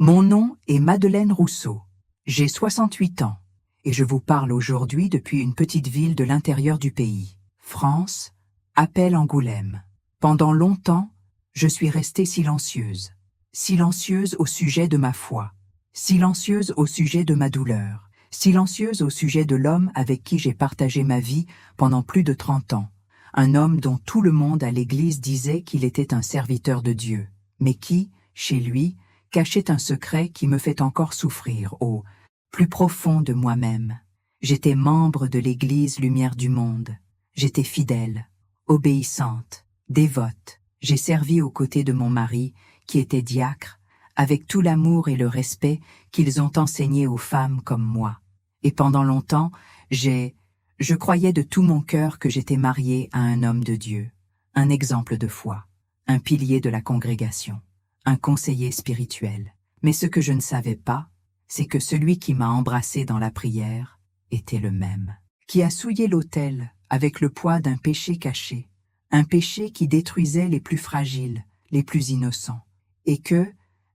Mon nom est Madeleine Rousseau. J'ai 68 ans et je vous parle aujourd'hui depuis une petite ville de l'intérieur du pays, France, Appel-Angoulême. Pendant longtemps, je suis restée silencieuse. Silencieuse au sujet de ma foi, silencieuse au sujet de ma douleur, silencieuse au sujet de l'homme avec qui j'ai partagé ma vie pendant plus de 30 ans. Un homme dont tout le monde à l'église disait qu'il était un serviteur de Dieu, mais qui, chez lui, cachait un secret qui me fait encore souffrir au plus profond de moi-même. J'étais membre de l'église Lumière du Monde. J'étais fidèle, obéissante, dévote. J'ai servi aux côtés de mon mari, qui était diacre, avec tout l'amour et le respect qu'ils ont enseigné aux femmes comme moi. Et pendant longtemps, je croyais de tout mon cœur que j'étais mariée à un homme de Dieu, un exemple de foi, un pilier de la congrégation, un conseiller spirituel. Mais ce que je ne savais pas, c'est que celui qui m'a embrassée dans la prière était le même, qui a souillé l'autel avec le poids d'un péché caché, un péché qui détruisait les plus fragiles, les plus innocents, et que,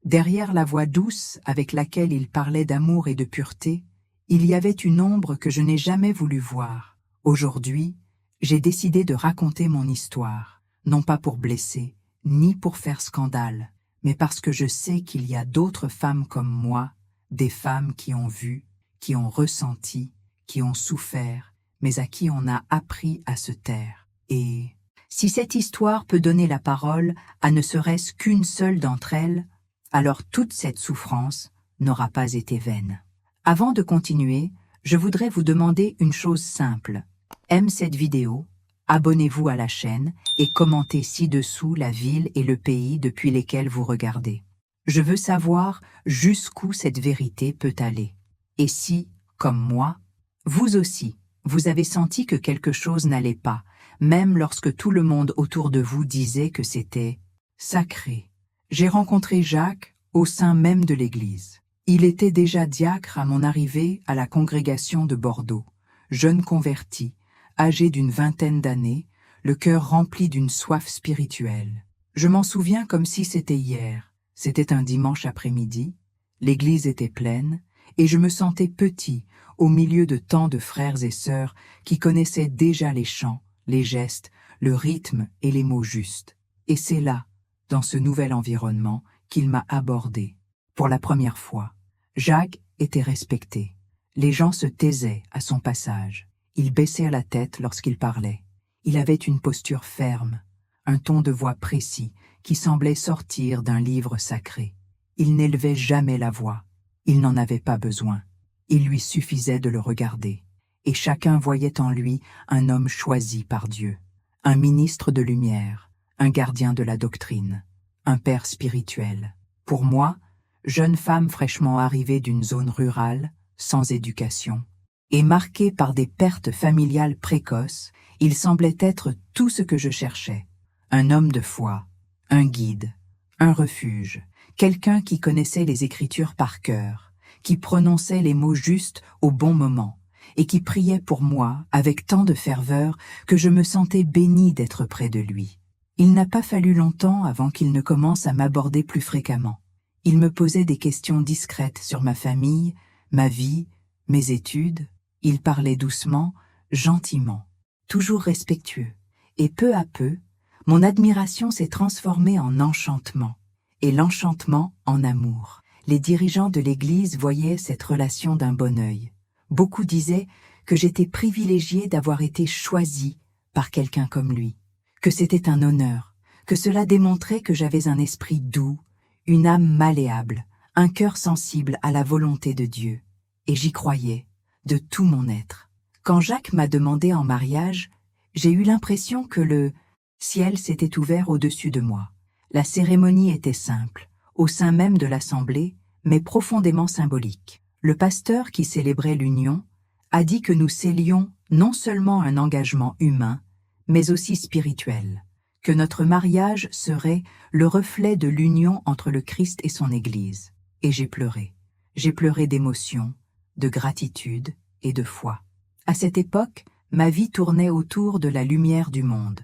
derrière la voix douce avec laquelle il parlait d'amour et de pureté, il y avait une ombre que je n'ai jamais voulu voir. Aujourd'hui, j'ai décidé de raconter mon histoire, non pas pour blesser, ni pour faire scandale, mais parce que je sais qu'il y a d'autres femmes comme moi, des femmes qui ont vu, qui ont ressenti, qui ont souffert, mais à qui on a appris à se taire. Et si cette histoire peut donner la parole à ne serait-ce qu'une seule d'entre elles, alors toute cette souffrance n'aura pas été vaine. Avant de continuer, je voudrais vous demander une chose simple. Aime cette vidéo, abonnez-vous à la chaîne et commentez ci-dessous la ville et le pays depuis lesquels vous regardez. Je veux savoir jusqu'où cette vérité peut aller. Et si, comme moi, vous aussi, vous avez senti que quelque chose n'allait pas, même lorsque tout le monde autour de vous disait que c'était sacré. J'ai rencontré Jacques au sein même de l'église. Il était déjà diacre à mon arrivée à la congrégation de Bordeaux, jeune converti, âgé d'une vingtaine d'années, le cœur rempli d'une soif spirituelle. Je m'en souviens comme si c'était hier. C'était un dimanche après-midi, l'église était pleine, et je me sentais petit au milieu de tant de frères et sœurs qui connaissaient déjà les chants, les gestes, le rythme et les mots justes. Et c'est là, dans ce nouvel environnement, qu'il m'a abordé. Pour la première fois, Jacques était respecté. Les gens se taisaient à son passage. Il baissait la tête lorsqu'il parlait. Il avait une posture ferme, un ton de voix précis qui semblait sortir d'un livre sacré. Il n'élevait jamais la voix. Il n'en avait pas besoin. Il lui suffisait de le regarder. Et chacun voyait en lui un homme choisi par Dieu, un ministre de lumière, un gardien de la doctrine, un père spirituel. Pour moi, jeune femme fraîchement arrivée d'une zone rurale, sans éducation, et marquée par des pertes familiales précoces, il semblait être tout ce que je cherchais. Un homme de foi, un guide, un refuge, quelqu'un qui connaissait les Écritures par cœur, qui prononçait les mots justes au bon moment, et qui priait pour moi avec tant de ferveur que je me sentais bénie d'être près de lui. Il n'a pas fallu longtemps avant qu'il ne commence à m'aborder plus fréquemment. Il me posait des questions discrètes sur ma famille, ma vie, mes études. Il parlait doucement, gentiment, toujours respectueux. Et peu à peu, mon admiration s'est transformée en enchantement, et l'enchantement en amour. Les dirigeants de l'Église voyaient cette relation d'un bon œil. Beaucoup disaient que j'étais privilégiée d'avoir été choisie par quelqu'un comme lui, que c'était un honneur, que cela démontrait que j'avais un esprit doux, une âme malléable, un cœur sensible à la volonté de Dieu. Et j'y croyais, de tout mon être. Quand Jacques m'a demandé en mariage, j'ai eu l'impression que le ciel s'était ouvert au-dessus de moi. La cérémonie était simple, au sein même de l'assemblée, mais profondément symbolique. Le pasteur qui célébrait l'union a dit que nous scellions non seulement un engagement humain, mais aussi spirituel, que notre mariage serait le reflet de l'union entre le Christ et son Église. Et j'ai pleuré. J'ai pleuré d'émotion, de gratitude et de foi. À cette époque, ma vie tournait autour de la lumière du monde.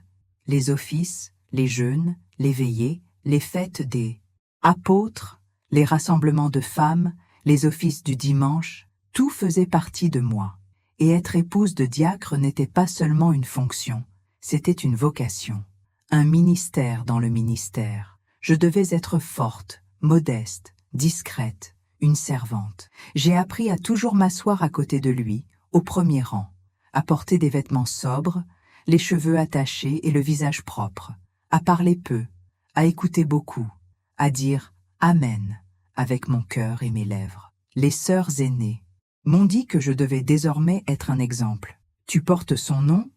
Les offices, les jeûnes, les veillées, les fêtes des apôtres, Les rassemblements de femmes, les offices du dimanche, tout faisait partie de moi. Et être épouse de diacre n'était pas seulement une fonction, c'était une vocation. Un ministère dans le ministère. Je devais être forte, modeste, discrète, une servante. J'ai appris à toujours m'asseoir à côté de lui, au premier rang, à porter des vêtements sobres, les cheveux attachés et le visage propre, à parler peu, à écouter beaucoup, à dire « Amen » avec mon cœur et mes lèvres. Les sœurs aînées m'ont dit que je devais désormais être un exemple. Tu portes son nom,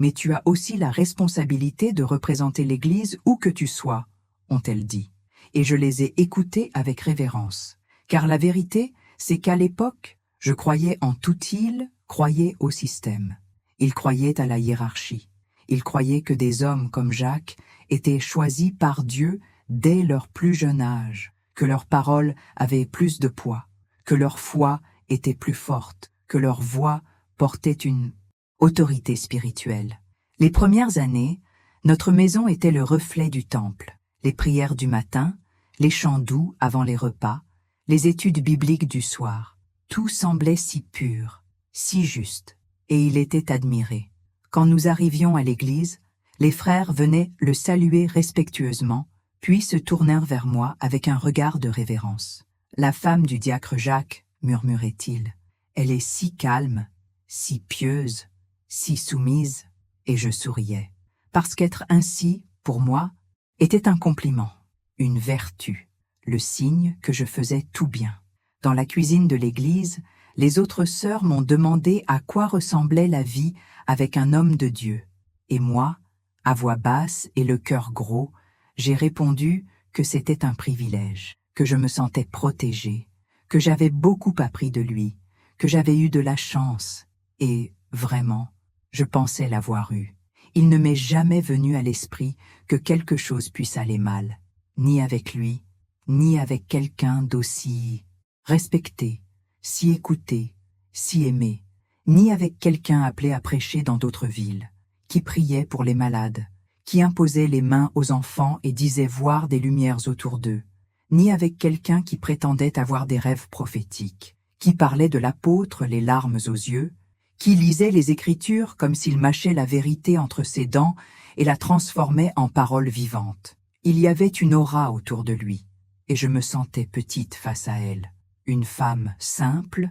mais tu as aussi la responsabilité de représenter l'Église où que tu sois, ont-elles dit. Et je les ai écoutées avec révérence. Car la vérité, c'est qu'à l'époque, je croyais en tout il, croyais au système. Il croyait à la hiérarchie. Il croyait que des hommes comme Jacques étaient choisis par Dieu dès leur plus jeune âge, que leurs paroles avaient plus de poids, que leur foi était plus forte, que leur voix portait une autorité spirituelle. Les premières années, notre maison était le reflet du temple. Les prières du matin, les chants doux avant les repas, les études bibliques du soir. Tout semblait si pur, si juste, et il était admiré. Quand nous arrivions à l'église, les frères venaient le saluer respectueusement, puis se tournèrent vers moi avec un regard de révérence. « La femme du diacre Jacques, murmurait-il, elle est si calme, si pieuse, si soumise, et je souriais. Parce qu'être ainsi, pour moi, était un compliment, une vertu, le signe que je faisais tout bien. Dans la cuisine de l'église, les autres sœurs m'ont demandé à quoi ressemblait la vie avec un homme de Dieu. Et moi, à voix basse et le cœur gros, j'ai répondu que c'était un privilège, que je me sentais protégée, que j'avais beaucoup appris de lui, que j'avais eu de la chance, et, vraiment, je pensais l'avoir eu. Il ne m'est jamais venu à l'esprit que quelque chose puisse aller mal, ni avec lui, ni avec quelqu'un d'aussi respecté, si écouté, si aimé, ni avec quelqu'un appelé à prêcher dans d'autres villes, qui priait pour les malades, qui imposait les mains aux enfants et disait voir des lumières autour d'eux, ni avec quelqu'un qui prétendait avoir des rêves prophétiques, qui parlait de l'apôtre les larmes aux yeux, qui lisait les Écritures comme s'il mâchait la vérité entre ses dents et la transformait en paroles vivantes. Il y avait une aura autour de lui, et je me sentais petite face à elle, une femme simple,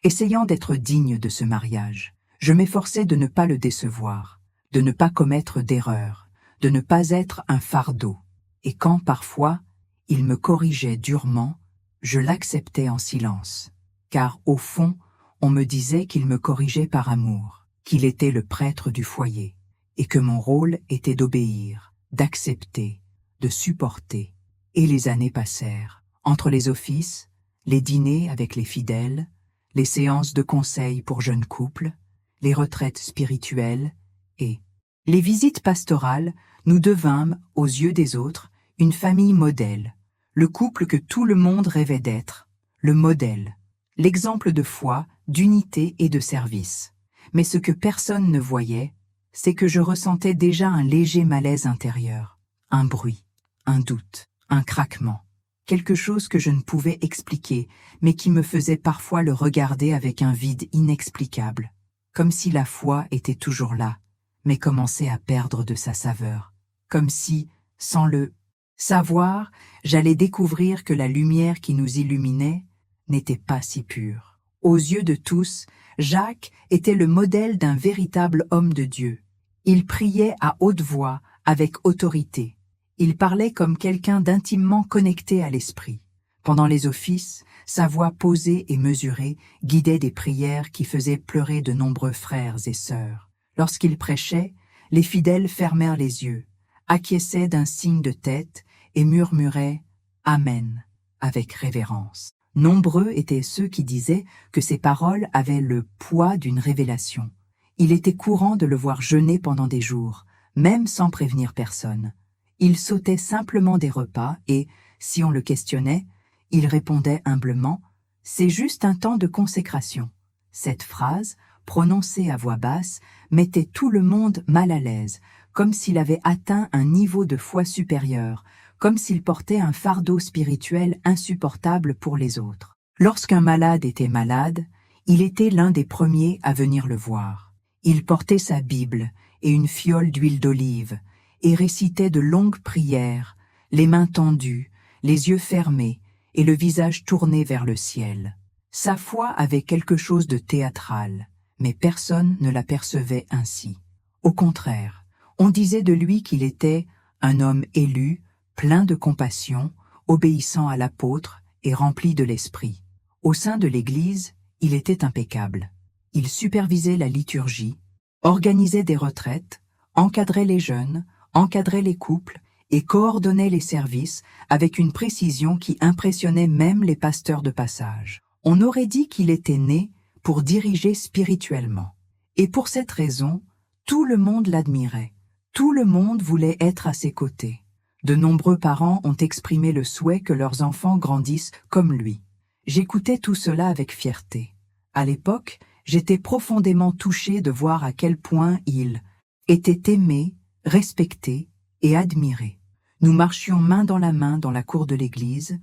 essayant d'être digne de ce mariage. Je m'efforçais de ne pas le décevoir, de ne pas commettre d'erreurs, de ne pas être un fardeau. Et quand, parfois, il me corrigeait durement, je l'acceptais en silence, car, au fond, on me disait qu'il me corrigeait par amour, qu'il était le prêtre du foyer, et que mon rôle était d'obéir, d'accepter, de supporter. Et les années passèrent. Entre les offices, les dîners avec les fidèles, les séances de conseil pour jeunes couples, les retraites spirituelles et les visites pastorales, nous devînmes, aux yeux des autres, une famille modèle, le couple que tout le monde rêvait d'être, le modèle, l'exemple de foi, d'unité et de service. Mais ce que personne ne voyait, c'est que je ressentais déjà un léger malaise intérieur, un bruit, un doute, un craquement, quelque chose que je ne pouvais expliquer, mais qui me faisait parfois le regarder avec un vide inexplicable, comme si la foi était toujours là, mais commençait à perdre de sa saveur, comme si, sans le savoir, j'allais découvrir que la lumière qui nous illuminait n'était pas si pure. Aux yeux de tous, Jacques était le modèle d'un véritable homme de Dieu. Il priait à haute voix, avec autorité. Il parlait comme quelqu'un d'intimement connecté à l'esprit. Pendant les offices, sa voix posée et mesurée guidait des prières qui faisaient pleurer de nombreux frères et sœurs. Lorsqu'il prêchait, les fidèles fermèrent les yeux, acquiesçaient d'un signe de tête et murmuraient « Amen » avec révérence. Nombreux étaient ceux qui disaient que ces paroles avaient le poids d'une révélation. Il était courant de le voir jeûner pendant des jours, même sans prévenir personne. Il sautait simplement des repas et, si on le questionnait, il répondait humblement « C'est juste un temps de consécration ». Cette phrase, prononcée à voix basse, mettait tout le monde mal à l'aise, comme s'il avait atteint un niveau de foi supérieur, comme s'il portait un fardeau spirituel insupportable pour les autres. Lorsqu'un malade était malade, il était l'un des premiers à venir le voir. Il portait sa Bible et une fiole d'huile d'olive, et récitait de longues prières, les mains tendues, les yeux fermés et le visage tourné vers le ciel. Sa foi avait quelque chose de théâtral, mais personne ne l'apercevait ainsi. Au contraire, on disait de lui qu'il était un homme élu, plein de compassion, obéissant à l'apôtre et rempli de l'esprit. Au sein de l'Église, il était impeccable. Il supervisait la liturgie, organisait des retraites, encadrait les jeunes, encadrait les couples et coordonnait les services avec une précision qui impressionnait même les pasteurs de passage. On aurait dit qu'il était né pour diriger spirituellement. Et pour cette raison, tout le monde l'admirait. Tout le monde voulait être à ses côtés. De nombreux parents ont exprimé le souhait que leurs enfants grandissent comme lui. J'écoutais tout cela avec fierté. À l'époque, j'étais profondément touché de voir à quel point il était aimé, respecté et admiré. Nous marchions main dans la cour de l'église,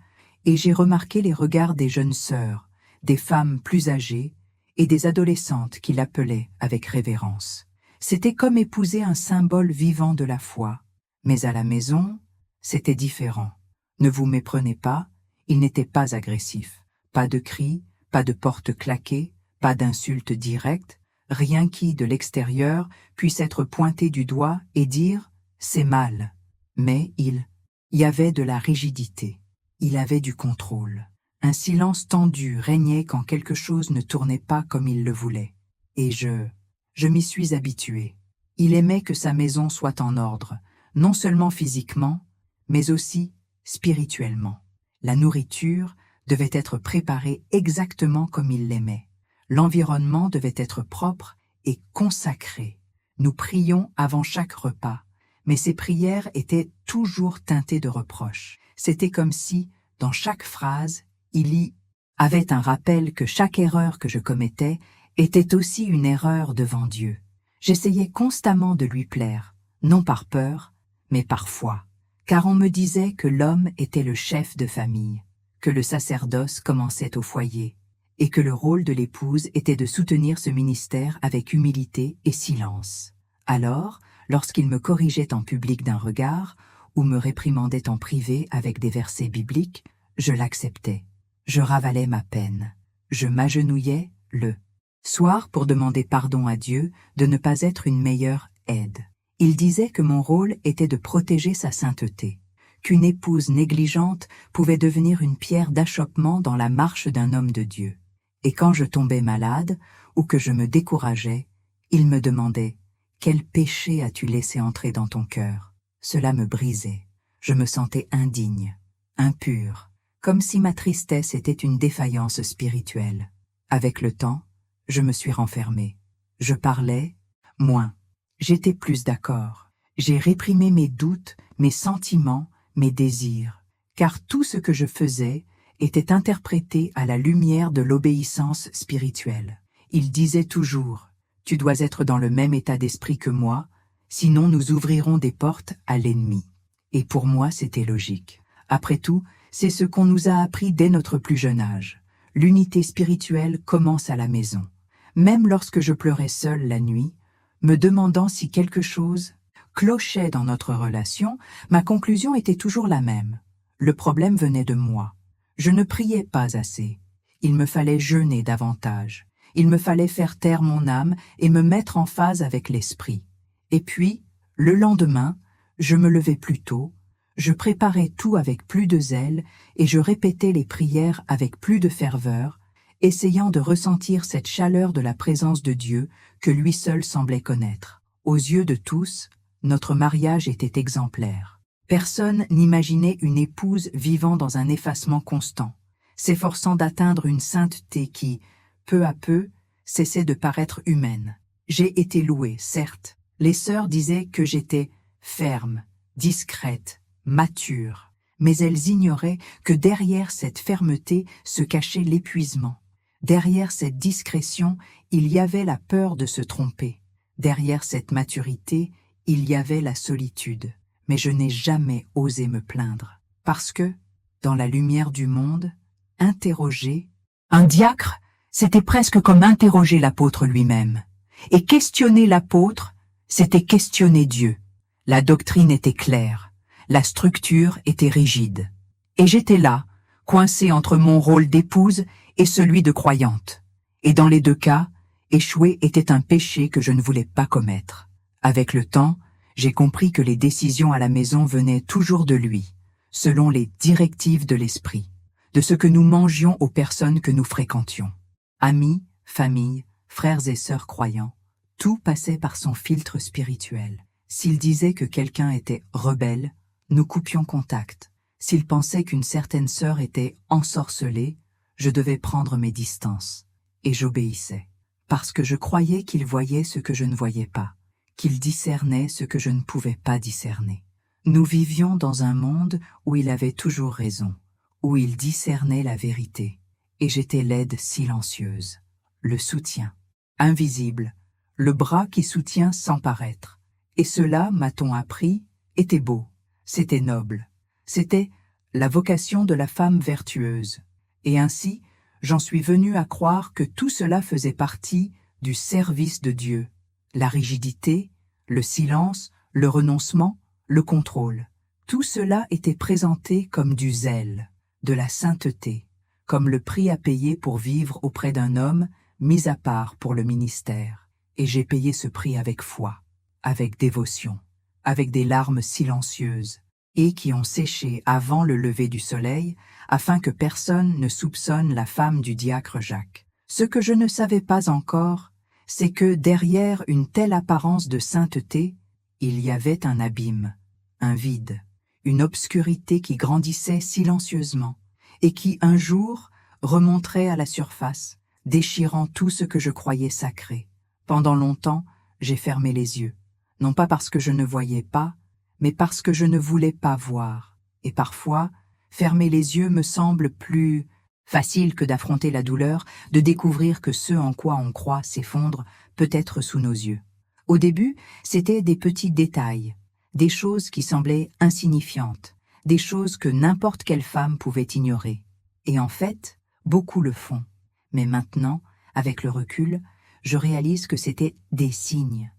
et j'ai remarqué les regards des jeunes sœurs, des femmes plus âgées et des adolescentes qui l'appelaient avec révérence. C'était comme épouser un symbole vivant de la foi. Mais à la maison, c'était différent. Ne vous méprenez pas, il n'était pas agressif. Pas de cris, pas de portes claquées, pas d'insultes directes, rien qui, de l'extérieur, puisse être pointé du doigt et dire « c'est mal ». Mais il y avait de la rigidité, il avait du contrôle. Un silence tendu régnait quand quelque chose ne tournait pas comme il le voulait. Et je m'y suis habitué. Il aimait que sa maison soit en ordre, non seulement physiquement, mais aussi spirituellement. La nourriture devait être préparée exactement comme il l'aimait. L'environnement devait être propre et consacré. Nous prions avant chaque repas, mais ces prières étaient toujours teintées de reproches. C'était comme si, dans chaque phrase, il y avait un rappel que chaque erreur que je commettais était aussi une erreur devant Dieu. J'essayais constamment de lui plaire, non par peur, mais par foi, car on me disait que l'homme était le chef de famille, que le sacerdoce commençait au foyer, et que le rôle de l'épouse était de soutenir ce ministère avec humilité et silence. Alors, lorsqu'il me corrigeait en public d'un regard, ou me réprimandait en privé avec des versets bibliques, je l'acceptais. Je ravalais ma peine. Je m'agenouillais le soir pour demander pardon à Dieu de ne pas être une meilleure aide. Il disait que mon rôle était de protéger sa sainteté, qu'une épouse négligente pouvait devenir une pierre d'achoppement dans la marche d'un homme de Dieu. Et quand je tombais malade ou que je me décourageais, il me demandait « Quel péché as-tu laissé entrer dans ton cœur ?» Cela me brisait. Je me sentais indigne, impur, comme si ma tristesse était une défaillance spirituelle. Avec le temps, je me suis renfermé. Je parlais moins. J'étais plus d'accord. J'ai réprimé mes doutes, mes sentiments, mes désirs, car tout ce que je faisais était interprété à la lumière de l'obéissance spirituelle. Il disait toujours « Tu dois être dans le même état d'esprit que moi, sinon nous ouvrirons des portes à l'ennemi. » Et pour moi, c'était logique. Après tout, c'est ce qu'on nous a appris dès notre plus jeune âge. L'unité spirituelle commence à la maison. Même lorsque je pleurais seule la nuit, me demandant si quelque chose clochait dans notre relation, ma conclusion était toujours la même. Le problème venait de moi. Je ne priais pas assez. Il me fallait jeûner davantage. Il me fallait faire taire mon âme et me mettre en phase avec l'esprit. Et puis, le lendemain, je me levais plus tôt, je préparais tout avec plus de zèle et je répétais les prières avec plus de ferveur, essayant de ressentir cette chaleur de la présence de Dieu que lui seul semblait connaître. Aux yeux de tous, notre mariage était exemplaire. Personne n'imaginait une épouse vivant dans un effacement constant, s'efforçant d'atteindre une sainteté qui, peu à peu, cessait de paraître humaine. J'ai été louée, certes. Les sœurs disaient que j'étais ferme, discrète, mature, mais elles ignoraient que derrière cette fermeté se cachait l'épuisement. Derrière cette discrétion, il y avait la peur de se tromper. Derrière cette maturité, il y avait la solitude. mais je n'ai jamais osé me plaindre, parce que, dans la lumière du monde, interroger un diacre, c'était presque comme interroger l'apôtre lui-même. Et questionner l'apôtre, c'était questionner Dieu. La doctrine était claire, la structure était rigide. Et j'étais là, coincée entre mon rôle d'épouse et celui de croyante. Et dans les deux cas, échouer était un péché que je ne voulais pas commettre. Avec le temps, j'ai compris que les décisions à la maison venaient toujours de lui, selon les directives de l'esprit, de ce que nous mangions aux personnes que nous fréquentions. Amis, famille, frères et sœurs croyants, tout passait par son filtre spirituel. S'il disait que quelqu'un était rebelle, nous coupions contact. S'il pensait qu'une certaine sœur était ensorcelée, je devais prendre mes distances. Et j'obéissais, parce que je croyais qu'il voyait ce que je ne voyais pas, qu'il discernait ce que je ne pouvais pas discerner. Nous vivions dans un monde où il avait toujours raison, où il discernait la vérité, et j'étais l'aide silencieuse, le soutien, invisible, le bras qui soutient sans paraître. Et cela, m'a-t-on appris, était beau, c'était noble, c'était la vocation de la femme vertueuse. Et ainsi, j'en suis venu à croire que tout cela faisait partie du service de Dieu. La rigidité, le silence, le renoncement, le contrôle. Tout cela était présenté comme du zèle, de la sainteté, comme le prix à payer pour vivre auprès d'un homme mis à part pour le ministère. Et j'ai payé ce prix avec foi, avec dévotion, avec des larmes silencieuses, et qui ont séché avant le lever du soleil, afin que personne ne soupçonne la femme du diacre Jacques. Ce que je ne savais pas encore, c'est que derrière une telle apparence de sainteté, il y avait un abîme, un vide, une obscurité qui grandissait silencieusement, et qui un jour remonterait à la surface, déchirant tout ce que je croyais sacré. Pendant longtemps, j'ai fermé les yeux, non pas parce que je ne voyais pas, mais parce que je ne voulais pas voir. Et parfois, fermer les yeux me semble plus facile que d'affronter la douleur, de découvrir que ce en quoi on croit s'effondre peut-être sous nos yeux. Au début, c'était des petits détails, des choses qui semblaient insignifiantes, des choses que n'importe quelle femme pouvait ignorer. Et en fait, beaucoup le font. Mais maintenant, avec le recul, je réalise que c'était des signes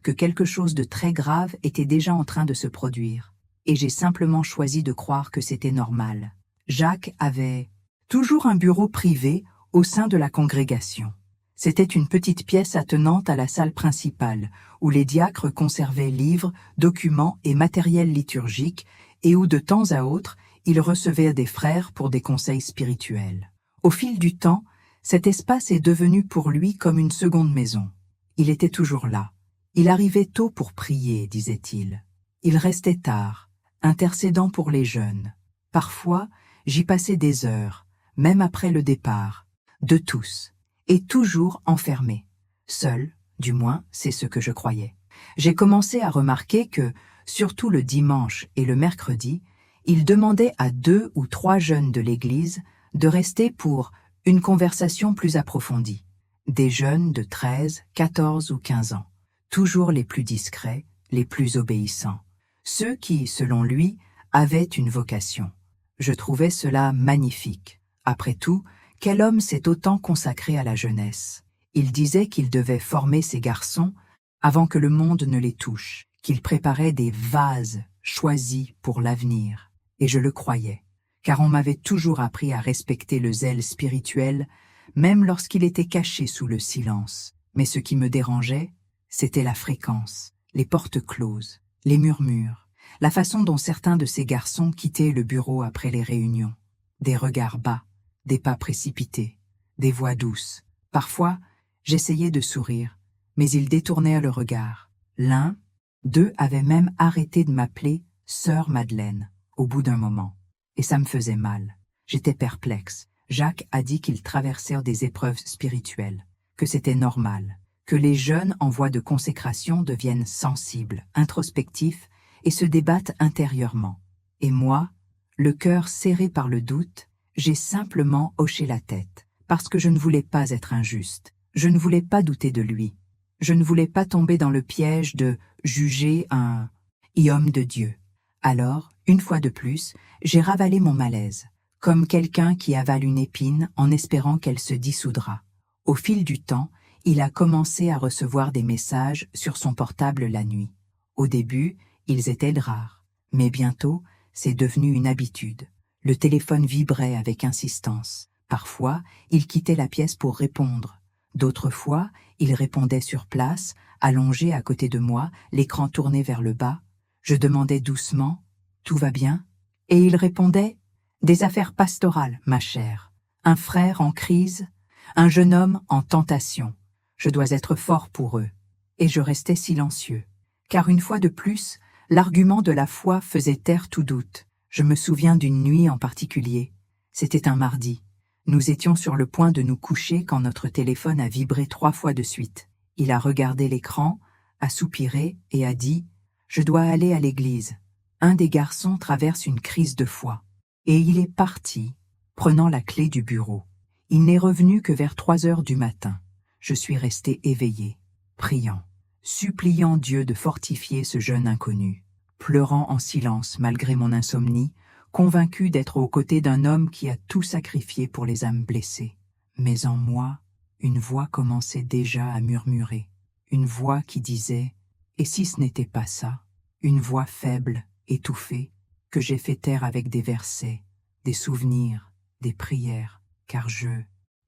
que quelque chose de très grave était déjà en train de se produire. Et j'ai simplement choisi de croire que c'était normal. Jacques avait toujours un bureau privé au sein de la congrégation. C'était une petite pièce attenante à la salle principale, où les diacres conservaient livres, documents et matériel liturgique, et où de temps à autre, il recevait des frères pour des conseils spirituels. Au fil du temps, cet espace est devenu pour lui comme une seconde maison. Il était toujours là. Il arrivait tôt pour prier, disait-il. Il restait tard, intercédant pour les jeunes. Parfois, j'y passais des heures, même après le départ, de tous, et toujours enfermé. Seul, du moins, c'est ce que je croyais. J'ai commencé à remarquer que, surtout le dimanche et le mercredi, il demandait à 2 ou 3 jeunes de l'église de rester pour une conversation plus approfondie. Des jeunes de 13, 14 ou 15 ans, toujours les plus discrets, les plus obéissants, ceux qui, selon lui, avaient une vocation. Je trouvais cela magnifique. Après tout, quel homme s'est autant consacré à la jeunesse? Il disait qu'il devait former ces garçons avant que le monde ne les touche, qu'il préparait des vases choisis pour l'avenir. Et je le croyais, car on m'avait toujours appris à respecter le zèle spirituel, même lorsqu'il était caché sous le silence. Mais ce qui me dérangeait, c'était la fréquence, les portes closes, les murmures, la façon dont certains de ces garçons quittaient le bureau après les réunions. Des regards bas, des pas précipités, des voix douces. Parfois, j'essayais de sourire, mais ils détournaient le regard. L'un, 2 avaient même arrêté de m'appeler « Sœur Madeleine » au bout d'un moment. Et ça me faisait mal. J'étais perplexe. Jacques a dit qu'ils traversèrent des épreuves spirituelles, que c'était normal, que les jeunes en voie de consécration deviennent sensibles, introspectifs et se débattent intérieurement. Et moi, le cœur serré par le doute, j'ai simplement hoché la tête, parce que je ne voulais pas être injuste, je ne voulais pas douter de lui, je ne voulais pas tomber dans le piège de juger un et homme de Dieu. Alors, une fois de plus, j'ai ravalé mon malaise, comme quelqu'un qui avale une épine en espérant qu'elle se dissoudra. Au fil du temps, il a commencé à recevoir des messages sur son portable la nuit. Au début, ils étaient rares, mais bientôt, c'est devenu une habitude. Le téléphone vibrait avec insistance. Parfois, il quittait la pièce pour répondre. D'autres fois, il répondait sur place, allongé à côté de moi, l'écran tourné vers le bas. Je demandais doucement « Tout va bien ?» Et il répondait « Des affaires pastorales, ma chère. Un frère en crise, un jeune homme en tentation. Je dois être fort pour eux. » Et je restais silencieux. Car une fois de plus, l'argument de la foi faisait taire tout doute. Je me souviens d'une nuit en particulier. C'était un mardi. Nous étions sur le point de nous coucher quand notre téléphone a vibré 3 fois de suite. Il a regardé l'écran, a soupiré et a dit « Je dois aller à l'église. » Un des garçons traverse une crise de foi. Et il est parti, prenant la clé du bureau. Il n'est revenu que vers 3 heures du matin. Je suis resté éveillé, priant, suppliant Dieu de fortifier ce jeune inconnu, pleurant en silence malgré mon insomnie, convaincu d'être aux côtés d'un homme qui a tout sacrifié pour les âmes blessées. Mais en moi, une voix commençait déjà à murmurer, une voix qui disait « Et si ce n'était pas ça ?» Une voix faible, étouffée, que j'ai fait taire avec des versets, des souvenirs, des prières, car je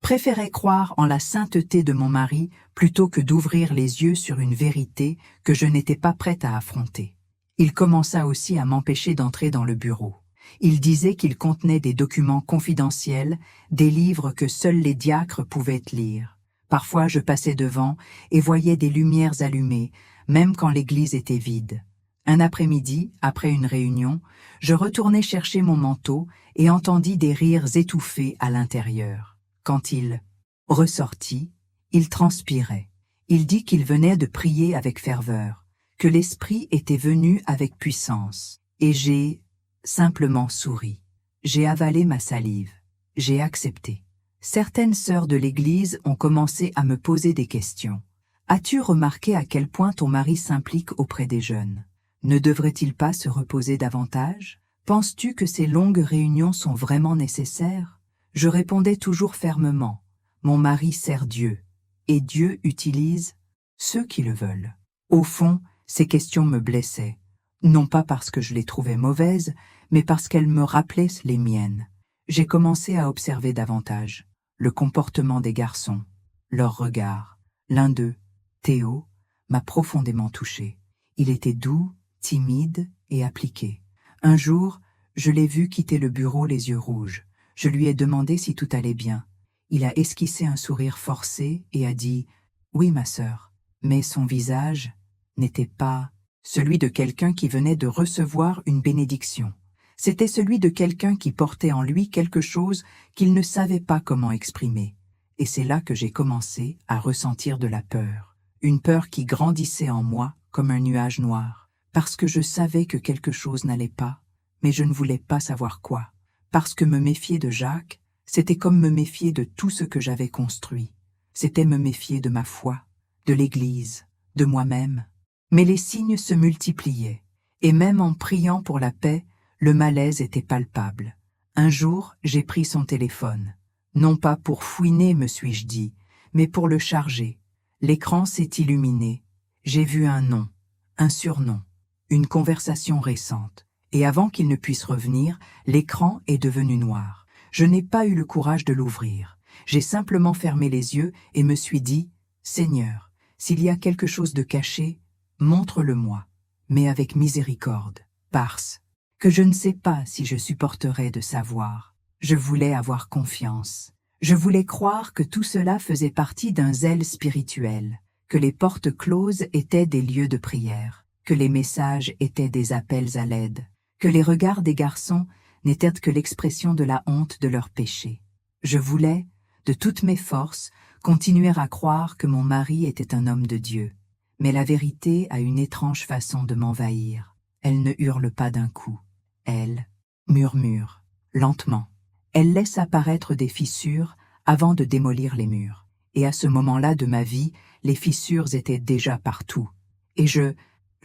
préférais croire en la sainteté de mon mari plutôt que d'ouvrir les yeux sur une vérité que je n'étais pas prête à affronter. Il commença aussi à m'empêcher d'entrer dans le bureau. Il disait qu'il contenait des documents confidentiels, des livres que seuls les diacres pouvaient lire. Parfois je passais devant et voyais des lumières allumées, même quand l'église était vide. Un après-midi, après une réunion, je retournai chercher mon manteau et entendis des rires étouffés à l'intérieur. Quand il ressortit, il transpirait. Il dit qu'il venait de prier avec ferveur, que l'Esprit était venu avec puissance. Et j'ai simplement souri. J'ai avalé ma salive. J'ai accepté. Certaines sœurs de l'Église ont commencé à me poser des questions. As-tu remarqué à quel point ton mari s'implique auprès des jeunes? Ne devrait-il pas se reposer davantage? Penses-tu que ces longues réunions sont vraiment nécessaires? Je répondais toujours fermement. Mon mari sert Dieu, et Dieu utilise ceux qui le veulent. Au fond, ces questions me blessaient, non pas parce que je les trouvais mauvaises, mais parce qu'elles me rappelaient les miennes. J'ai commencé à observer davantage le comportement des garçons, leurs regards. L'un d'eux, Théo, m'a profondément touché. Il était doux, timide et appliqué. Un jour, je l'ai vu quitter le bureau les yeux rouges. Je lui ai demandé si tout allait bien. Il a esquissé un sourire forcé et a dit « Oui, ma sœur », mais son visage n'était pas celui de quelqu'un qui venait de recevoir une bénédiction. C'était celui de quelqu'un qui portait en lui quelque chose qu'il ne savait pas comment exprimer. Et c'est là que j'ai commencé à ressentir de la peur. Une peur qui grandissait en moi comme un nuage noir. Parce que je savais que quelque chose n'allait pas, mais je ne voulais pas savoir quoi. Parce que me méfier de Jacques, c'était comme me méfier de tout ce que j'avais construit. C'était me méfier de ma foi, de l'Église, de moi-même. Mais les signes se multipliaient, et même en priant pour la paix, le malaise était palpable. Un jour, j'ai pris son téléphone. Non pas pour fouiner, me suis-je dit, mais pour le charger. L'écran s'est illuminé. J'ai vu un nom, un surnom, une conversation récente. Et avant qu'il ne puisse revenir, l'écran est devenu noir. Je n'ai pas eu le courage de l'ouvrir. J'ai simplement fermé les yeux et me suis dit « Seigneur, s'il y a quelque chose de caché, montre-le-moi, mais avec miséricorde, parce que je ne sais pas si je supporterai de savoir. » Je voulais avoir confiance. Je voulais croire que tout cela faisait partie d'un zèle spirituel, que les portes closes étaient des lieux de prière, que les messages étaient des appels à l'aide, que les regards des garçons n'étaient que l'expression de la honte de leurs péchés. Je voulais, de toutes mes forces, continuer à croire que mon mari était un homme de Dieu. Mais la vérité a une étrange façon de m'envahir. Elle ne hurle pas d'un coup. Elle murmure, lentement. Elle laisse apparaître des fissures avant de démolir les murs. Et à ce moment-là de ma vie, les fissures étaient déjà partout. Et je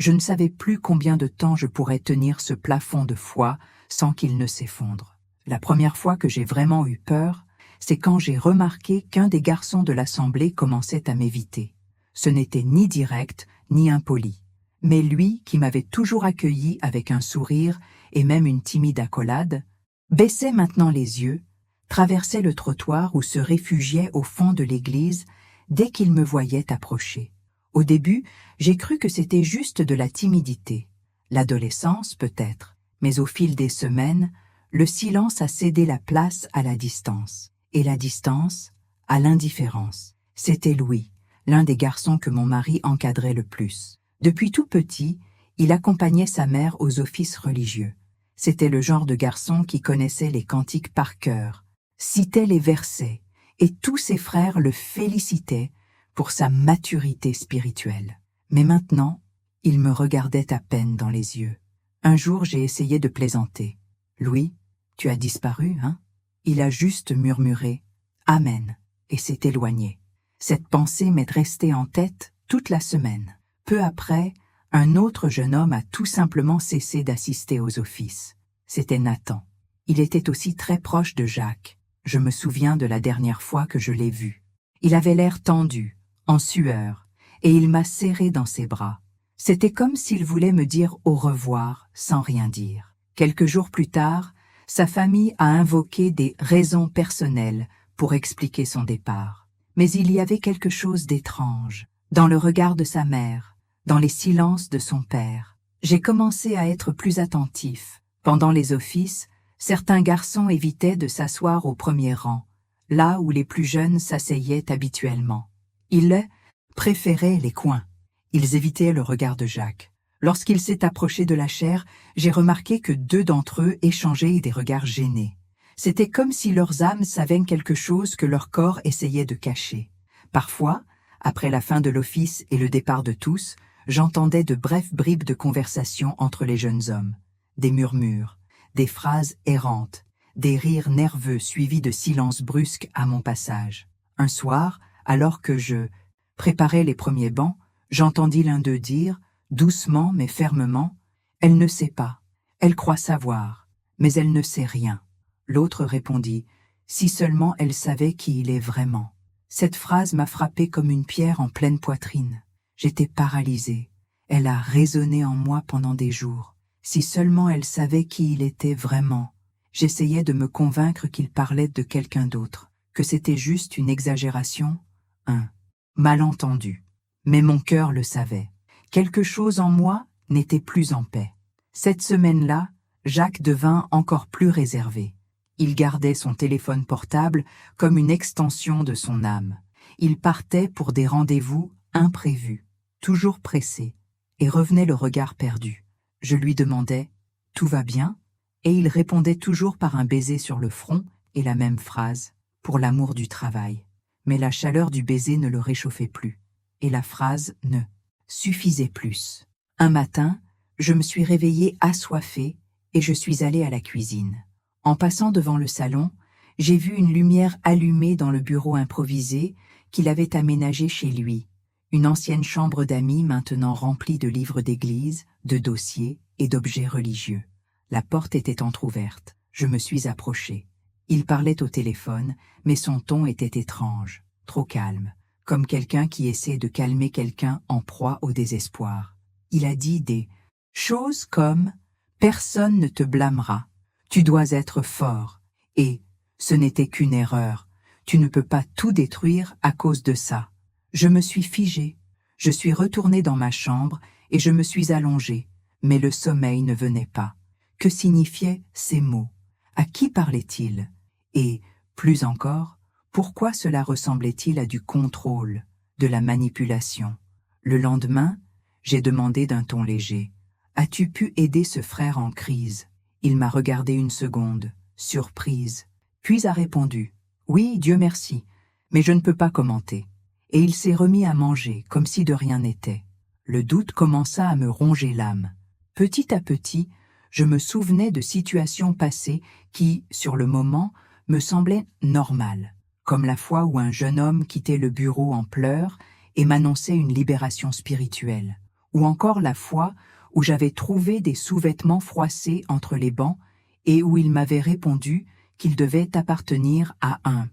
Je ne savais plus combien de temps je pourrais tenir ce plafond de foi sans qu'il ne s'effondre. La première fois que j'ai vraiment eu peur, c'est quand j'ai remarqué qu'un des garçons de l'assemblée commençait à m'éviter. Ce n'était ni direct, ni impoli. Mais lui, qui m'avait toujours accueilli avec un sourire et même une timide accolade, baissait maintenant les yeux, traversait le trottoir ou se réfugiait au fond de l'église dès qu'il me voyait approcher. Au début, j'ai cru que c'était juste de la timidité. L'adolescence, peut-être, mais au fil des semaines, le silence a cédé la place à la distance, et la distance à l'indifférence. C'était Louis, l'un des garçons que mon mari encadrait le plus. Depuis tout petit, il accompagnait sa mère aux offices religieux. C'était le genre de garçon qui connaissait les cantiques par cœur, citait les versets, et tous ses frères le félicitaient pour sa maturité spirituelle. Mais maintenant, il me regardait à peine dans les yeux. Un jour, j'ai essayé de plaisanter. « Louis, tu as disparu, hein ?» Il a juste murmuré « Amen » et s'est éloigné. Cette pensée m'est restée en tête toute la semaine. Peu après, un autre jeune homme a tout simplement cessé d'assister aux offices. C'était Nathan. Il était aussi très proche de Jacques. Je me souviens de la dernière fois que je l'ai vu. Il avait l'air tendu, en sueur, et il m'a serré dans ses bras. C'était comme s'il voulait me dire au revoir sans rien dire. Quelques jours plus tard, sa famille a invoqué des raisons personnelles pour expliquer son départ. Mais il y avait quelque chose d'étrange dans le regard de sa mère, dans les silences de son père. J'ai commencé à être plus attentif. Pendant les offices, certains garçons évitaient de s'asseoir au premier rang, là où les plus jeunes s'asseyaient habituellement. Ils préféraient les coins. Ils évitaient le regard de Jacques. Lorsqu'il s'est approché de la chaire, j'ai remarqué que 2 d'entre eux échangeaient des regards gênés. C'était comme si leurs âmes savaient quelque chose que leur corps essayait de cacher. Parfois, après la fin de l'office et le départ de tous, j'entendais de brefs bribes de conversation entre les jeunes hommes. Des murmures, des phrases errantes, des rires nerveux suivis de silences brusques à mon passage. Un soir, alors que je préparais les premiers bancs, j'entendis l'un d'eux dire, doucement mais fermement, « Elle ne sait pas, elle croit savoir, mais elle ne sait rien. » L'autre répondit, « Si seulement elle savait qui il est vraiment. » Cette phrase m'a frappé comme une pierre en pleine poitrine. J'étais paralysée. Elle a résonné en moi pendant des jours. Si seulement elle savait qui il était vraiment. J'essayais de me convaincre qu'il parlait de quelqu'un d'autre, que c'était juste une exagération, un malentendu. Mais mon cœur le savait. Quelque chose en moi n'était plus en paix. Cette semaine-là, Jacques devint encore plus réservé. Il gardait son téléphone portable comme une extension de son âme. Il partait pour des rendez-vous imprévus, toujours pressé, et revenait le regard perdu. Je lui demandais « Tout va bien ?» et il répondait toujours par un baiser sur le front et la même phrase « Pour l'amour du travail ». Mais la chaleur du baiser ne le réchauffait plus, et la phrase ne suffisait plus. Un matin, je me suis réveillée assoiffée et je suis allée à la cuisine. En passant devant le salon, j'ai vu une lumière allumée dans le bureau improvisé qu'il avait aménagé chez lui, une ancienne chambre d'amis maintenant remplie de livres d'église, de dossiers et d'objets religieux. La porte était entr'ouverte. Je me suis approchée. Il parlait au téléphone, mais son ton était étrange, trop calme, comme quelqu'un qui essaie de calmer quelqu'un en proie au désespoir. Il a dit des choses comme « Personne ne te blâmera, tu dois être fort, et ce n'était qu'une erreur, tu ne peux pas tout détruire à cause de ça. » Je me suis figée, je suis retournée dans ma chambre et je me suis allongée, mais le sommeil ne venait pas. Que signifiaient ces mots? À qui parlait-il? Et, plus encore, pourquoi cela ressemblait-il à du contrôle, de la manipulation? Le lendemain, j'ai demandé d'un ton léger, « As-tu pu aider ce frère en crise ?» Il m'a regardé une seconde, surprise, puis a répondu, « Oui, Dieu merci, mais je ne peux pas commenter. » Et il s'est remis à manger, comme si de rien n'était. Le doute commença à me ronger l'âme. Petit à petit, je me souvenais de situations passées qui, sur le moment, me semblaient normales, comme la fois où un jeune homme quittait le bureau en pleurs et m'annonçait une libération spirituelle, ou encore la fois où j'avais trouvé des sous-vêtements froissés entre les bancs et où il m'avait répondu qu'il devait appartenir à un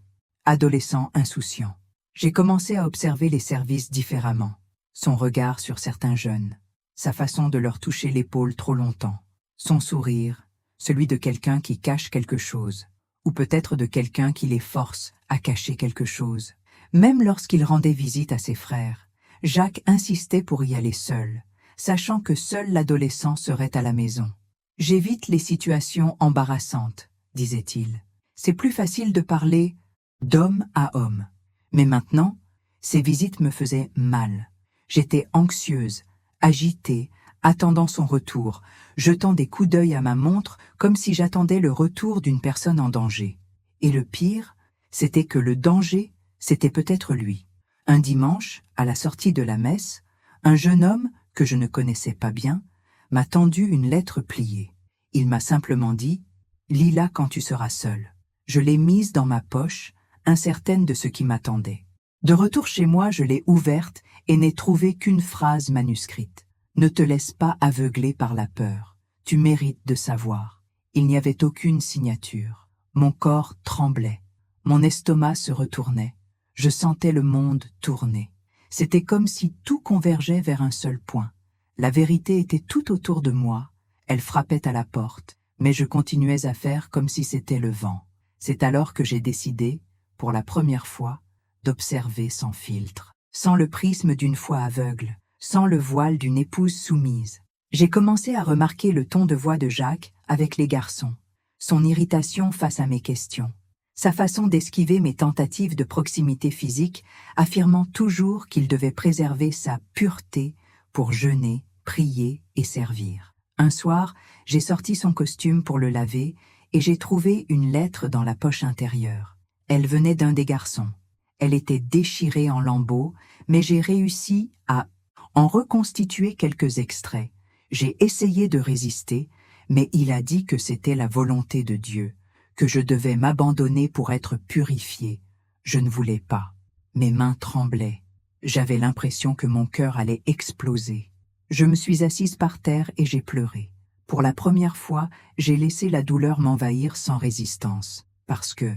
adolescent insouciant. J'ai commencé à observer les services différemment, son regard sur certains jeunes, sa façon de leur toucher l'épaule trop longtemps, son sourire, celui de quelqu'un qui cache quelque chose, ou peut-être de quelqu'un qui les force à cacher quelque chose. Même lorsqu'il rendait visite à ses frères, Jacques insistait pour y aller seul, sachant que seul l'adolescent serait à la maison. « J'évite les situations embarrassantes, disait-il. C'est plus facile de parler d'homme à homme. Mais maintenant, ces visites me faisaient mal. J'étais anxieuse, agitée, attendant son retour, jetant des coups d'œil à ma montre comme si j'attendais le retour d'une personne en danger. Et le pire, c'était que le danger, c'était peut-être lui. Un dimanche, à la sortie de la messe, un jeune homme, que je ne connaissais pas bien, m'a tendu une lettre pliée. Il m'a simplement dit « Lis-la quand tu seras seul ». Je l'ai mise dans ma poche, incertaine de ce qui m'attendait. De retour chez moi, je l'ai ouverte et n'ai trouvé qu'une phrase manuscrite. « Ne te laisse pas aveugler par la peur. Tu mérites de savoir. » Il n'y avait aucune signature. Mon corps tremblait. Mon estomac se retournait. Je sentais le monde tourner. C'était comme si tout convergeait vers un seul point. La vérité était tout autour de moi. Elle frappait à la porte, mais je continuais à faire comme si c'était le vent. C'est alors que j'ai décidé, pour la première fois, d'observer sans filtre, sans le prisme d'une foi aveugle, sans le voile d'une épouse soumise. J'ai commencé à remarquer le ton de voix de Jacques avec les garçons, son irritation face à mes questions, sa façon d'esquiver mes tentatives de proximité physique, affirmant toujours qu'il devait préserver sa pureté pour jeûner, prier et servir. Un soir, j'ai sorti son costume pour le laver et j'ai trouvé une lettre dans la poche intérieure. Elle venait d'un des garçons. Elle était déchirée en lambeaux, mais j'ai réussi à en reconstituer quelques extraits. J'ai essayé de résister, mais il a dit que c'était la volonté de Dieu, que je devais m'abandonner pour être purifié. Je ne voulais pas. Mes mains tremblaient. J'avais l'impression que mon cœur allait exploser. Je me suis assise par terre et j'ai pleuré. Pour la première fois, j'ai laissé la douleur m'envahir sans résistance, parce que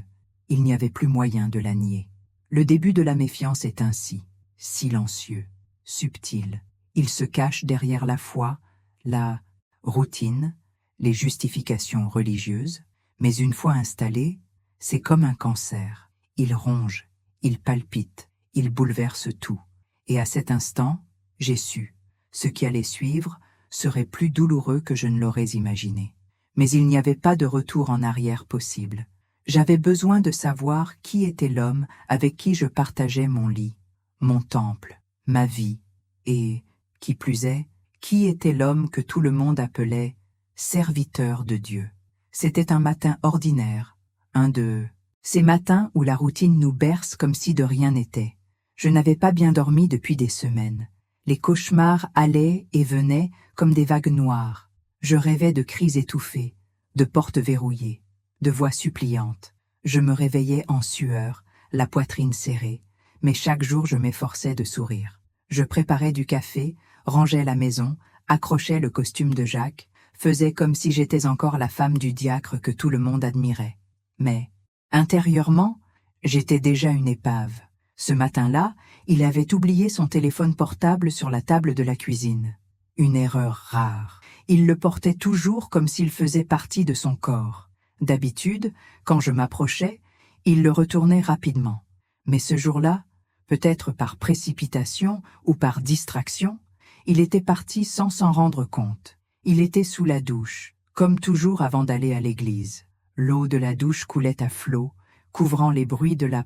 il n'y avait plus moyen de la nier. Le début de la méfiance est ainsi, silencieux, subtil. Il se cache derrière la foi, la routine, les justifications religieuses, mais une fois installé, c'est comme un cancer. Il ronge, il palpite, il bouleverse tout. Et à cet instant, j'ai su, ce qui allait suivre serait plus douloureux que je ne l'aurais imaginé. Mais il n'y avait pas de retour en arrière possible. J'avais besoin de savoir qui était l'homme avec qui je partageais mon lit, mon temple, ma vie, et, qui plus est, qui était l'homme que tout le monde appelait serviteur de Dieu. C'était un matin ordinaire, un de ces matins où la routine nous berce comme si de rien n'était. Je n'avais pas bien dormi depuis des semaines. Les cauchemars allaient et venaient comme des vagues noires. Je rêvais de cris étouffés, de portes verrouillées, de voix suppliantes. Je me réveillais en sueur, la poitrine serrée, mais chaque jour je m'efforçais de sourire. Je préparais du café, rangeais la maison, accrochais le costume de Jacques, faisais comme si j'étais encore la femme du diacre que tout le monde admirait. Mais, intérieurement, j'étais déjà une épave. Ce matin-là, il avait oublié son téléphone portable sur la table de la cuisine. Une erreur rare. Il le portait toujours comme s'il faisait partie de son corps. D'habitude, quand je m'approchais, il le retournait rapidement. Mais ce jour-là, peut-être par précipitation ou par distraction, il était parti sans s'en rendre compte. Il était sous la douche, comme toujours avant d'aller à l'église. L'eau de la douche coulait à flots, couvrant les bruits de la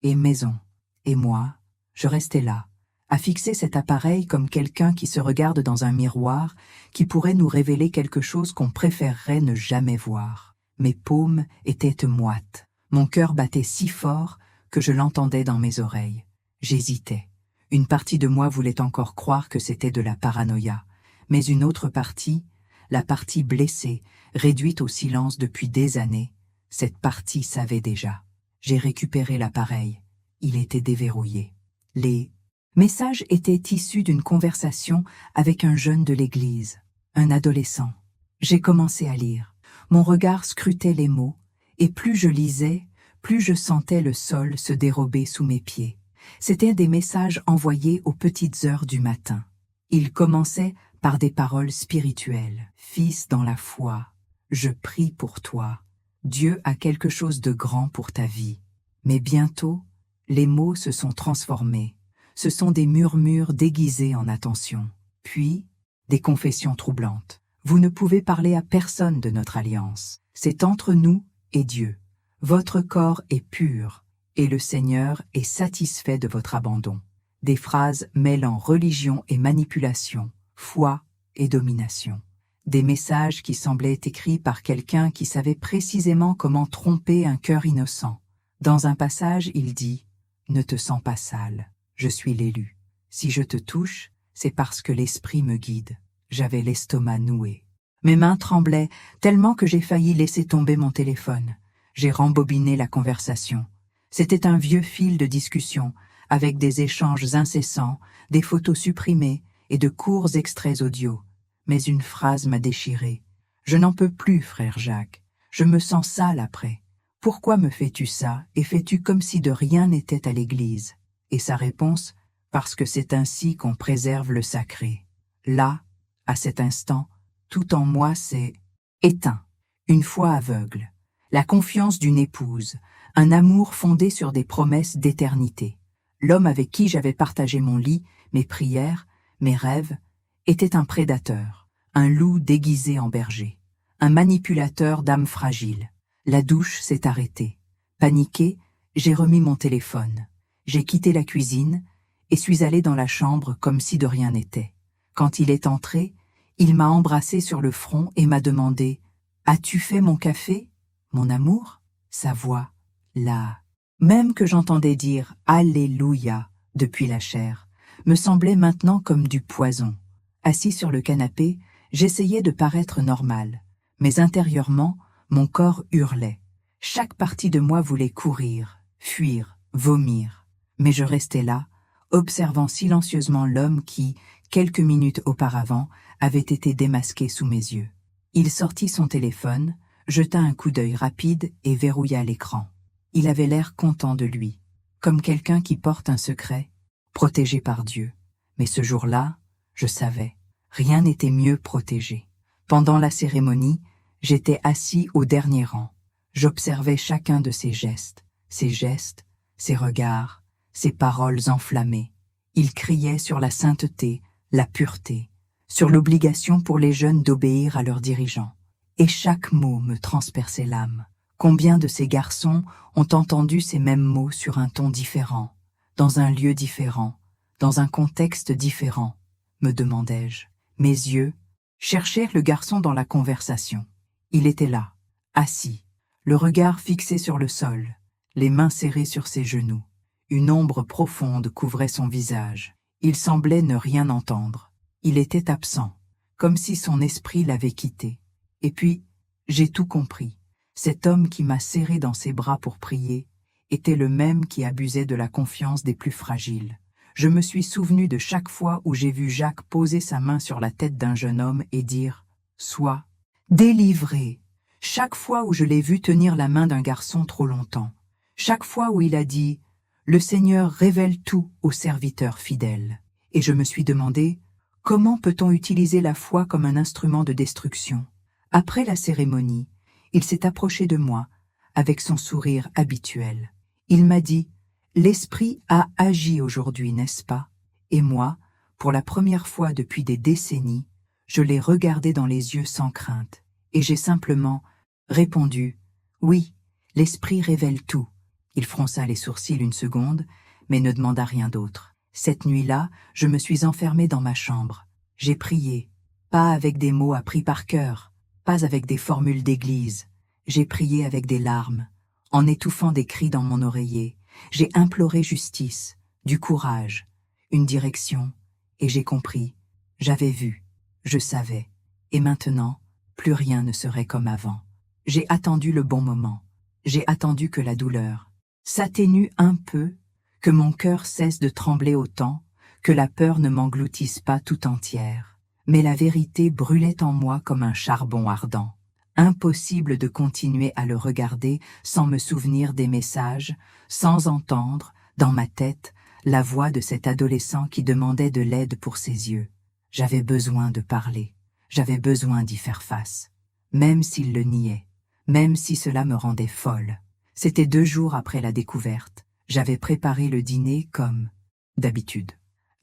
maison. Et moi, je restais là, à fixer cet appareil comme quelqu'un qui se regarde dans un miroir, qui pourrait nous révéler quelque chose qu'on préférerait ne jamais voir. Mes paumes étaient moites. Mon cœur battait si fort que je l'entendais dans mes oreilles. J'hésitais. Une partie de moi voulait encore croire que c'était de la paranoïa, mais une autre partie, la partie blessée, réduite au silence depuis des années, cette partie savait déjà. J'ai récupéré l'appareil. Il était déverrouillé. Les Message était issu d'une conversation avec un jeune de l'église, un adolescent. J'ai commencé à lire. Mon regard scrutait les mots, et plus je lisais, plus je sentais le sol se dérober sous mes pieds. C'étaient des messages envoyés aux petites heures du matin. Ils commençaient par des paroles spirituelles. « Fils dans la foi, je prie pour toi. Dieu a quelque chose de grand pour ta vie. » Mais bientôt, les mots se sont transformés. Ce sont des murmures déguisés en attention. Puis, des confessions troublantes. Vous ne pouvez parler à personne de notre alliance. C'est entre nous et Dieu. Votre corps est pur, et le Seigneur est satisfait de votre abandon. Des phrases mêlant religion et manipulation, foi et domination. Des messages qui semblaient écrits par quelqu'un qui savait précisément comment tromper un cœur innocent. Dans un passage, il dit « Ne te sens pas sale, je suis l'élu. Si je te touche, c'est parce que l'esprit me guide. » J'avais l'estomac noué. Mes mains tremblaient tellement que j'ai failli laisser tomber mon téléphone. J'ai rembobiné la conversation. C'était un vieux fil de discussion, avec des échanges incessants, des photos supprimées et de courts extraits audio. Mais une phrase m'a déchiré. « Je n'en peux plus, frère Jacques. Je me sens sale après. Pourquoi me fais-tu ça et fais-tu comme si de rien n'était à l'église ?» Et sa réponse, « Parce que c'est ainsi qu'on préserve le sacré. » Là, à cet instant, tout en moi s'est éteint. Une foi aveugle, la confiance d'une épouse, un amour fondé sur des promesses d'éternité. L'homme avec qui j'avais partagé mon lit, mes prières, mes rêves, était un prédateur, un loup déguisé en berger, un manipulateur d'âme fragile. La douche s'est arrêtée. Paniqué, j'ai remis mon téléphone. J'ai quitté la cuisine et suis allé dans la chambre comme si de rien n'était. Quand il est entré, il m'a embrassé sur le front et m'a demandé « As-tu fait mon café, mon amour ?» Sa voix, là, même que j'entendais dire « Alléluia » depuis la chair, me semblait maintenant comme du poison. Assis sur le canapé, j'essayais de paraître normal, mais intérieurement, mon corps hurlait. Chaque partie de moi voulait courir, fuir, vomir. Mais je restais là, observant silencieusement l'homme qui, quelques minutes auparavant, avait été démasqué sous mes yeux. Il sortit son téléphone, jeta un coup d'œil rapide et verrouilla l'écran. Il avait l'air content de lui, comme quelqu'un qui porte un secret, protégé par Dieu. Mais ce jour-là, je savais, rien n'était mieux protégé. Pendant la cérémonie, j'étais assis au dernier rang. J'observais chacun de ses gestes, ses regards, ses paroles enflammées. Il criait sur la sainteté, la pureté, sur l'obligation pour les jeunes d'obéir à leurs dirigeants. Et chaque mot me transperçait l'âme. Combien de ces garçons ont entendu ces mêmes mots sur un ton différent, dans un lieu différent, dans un contexte différent, me demandai-je. Mes yeux cherchèrent le garçon dans la conversation. Il était là, assis, le regard fixé sur le sol, les mains serrées sur ses genoux. Une ombre profonde couvrait son visage. Il semblait ne rien entendre. Il était absent, comme si son esprit l'avait quitté. Et puis, j'ai tout compris. Cet homme qui m'a serré dans ses bras pour prier était le même qui abusait de la confiance des plus fragiles. Je me suis souvenu de chaque fois où j'ai vu Jacques poser sa main sur la tête d'un jeune homme et dire « Sois délivré ». Chaque fois où je l'ai vu tenir la main d'un garçon trop longtemps. Chaque fois où il a dit « Le Seigneur révèle tout aux serviteurs fidèles ». Et je me suis demandé « Comment peut-on utiliser la foi comme un instrument de destruction ?» Après la cérémonie, il s'est approché de moi, avec son sourire habituel. Il m'a dit « L'Esprit a agi aujourd'hui, n'est-ce pas ?» Et moi, pour la première fois depuis des décennies, je l'ai regardé dans les yeux sans crainte, et j'ai simplement répondu « Oui, l'Esprit révèle tout ». Il fronça les sourcils une seconde, mais ne demanda rien d'autre. Cette nuit-là, je me suis enfermé dans ma chambre. J'ai prié, pas avec des mots appris par cœur, pas avec des formules d'église. J'ai prié avec des larmes, en étouffant des cris dans mon oreiller. J'ai imploré justice, du courage, une direction, et j'ai compris. J'avais vu, je savais, et maintenant, plus rien ne serait comme avant. J'ai attendu le bon moment. J'ai attendu que la douleur s'atténue un peu, que mon cœur cesse de trembler autant, que la peur ne m'engloutisse pas tout entière. Mais la vérité brûlait en moi comme un charbon ardent. Impossible de continuer à le regarder sans me souvenir des messages, sans entendre, dans ma tête, la voix de cet adolescent qui demandait de l'aide pour ses yeux. J'avais besoin de parler, j'avais besoin d'y faire face. Même s'il le niait, même si cela me rendait folle. C'était 2 jours après la découverte. J'avais préparé le dîner comme d'habitude.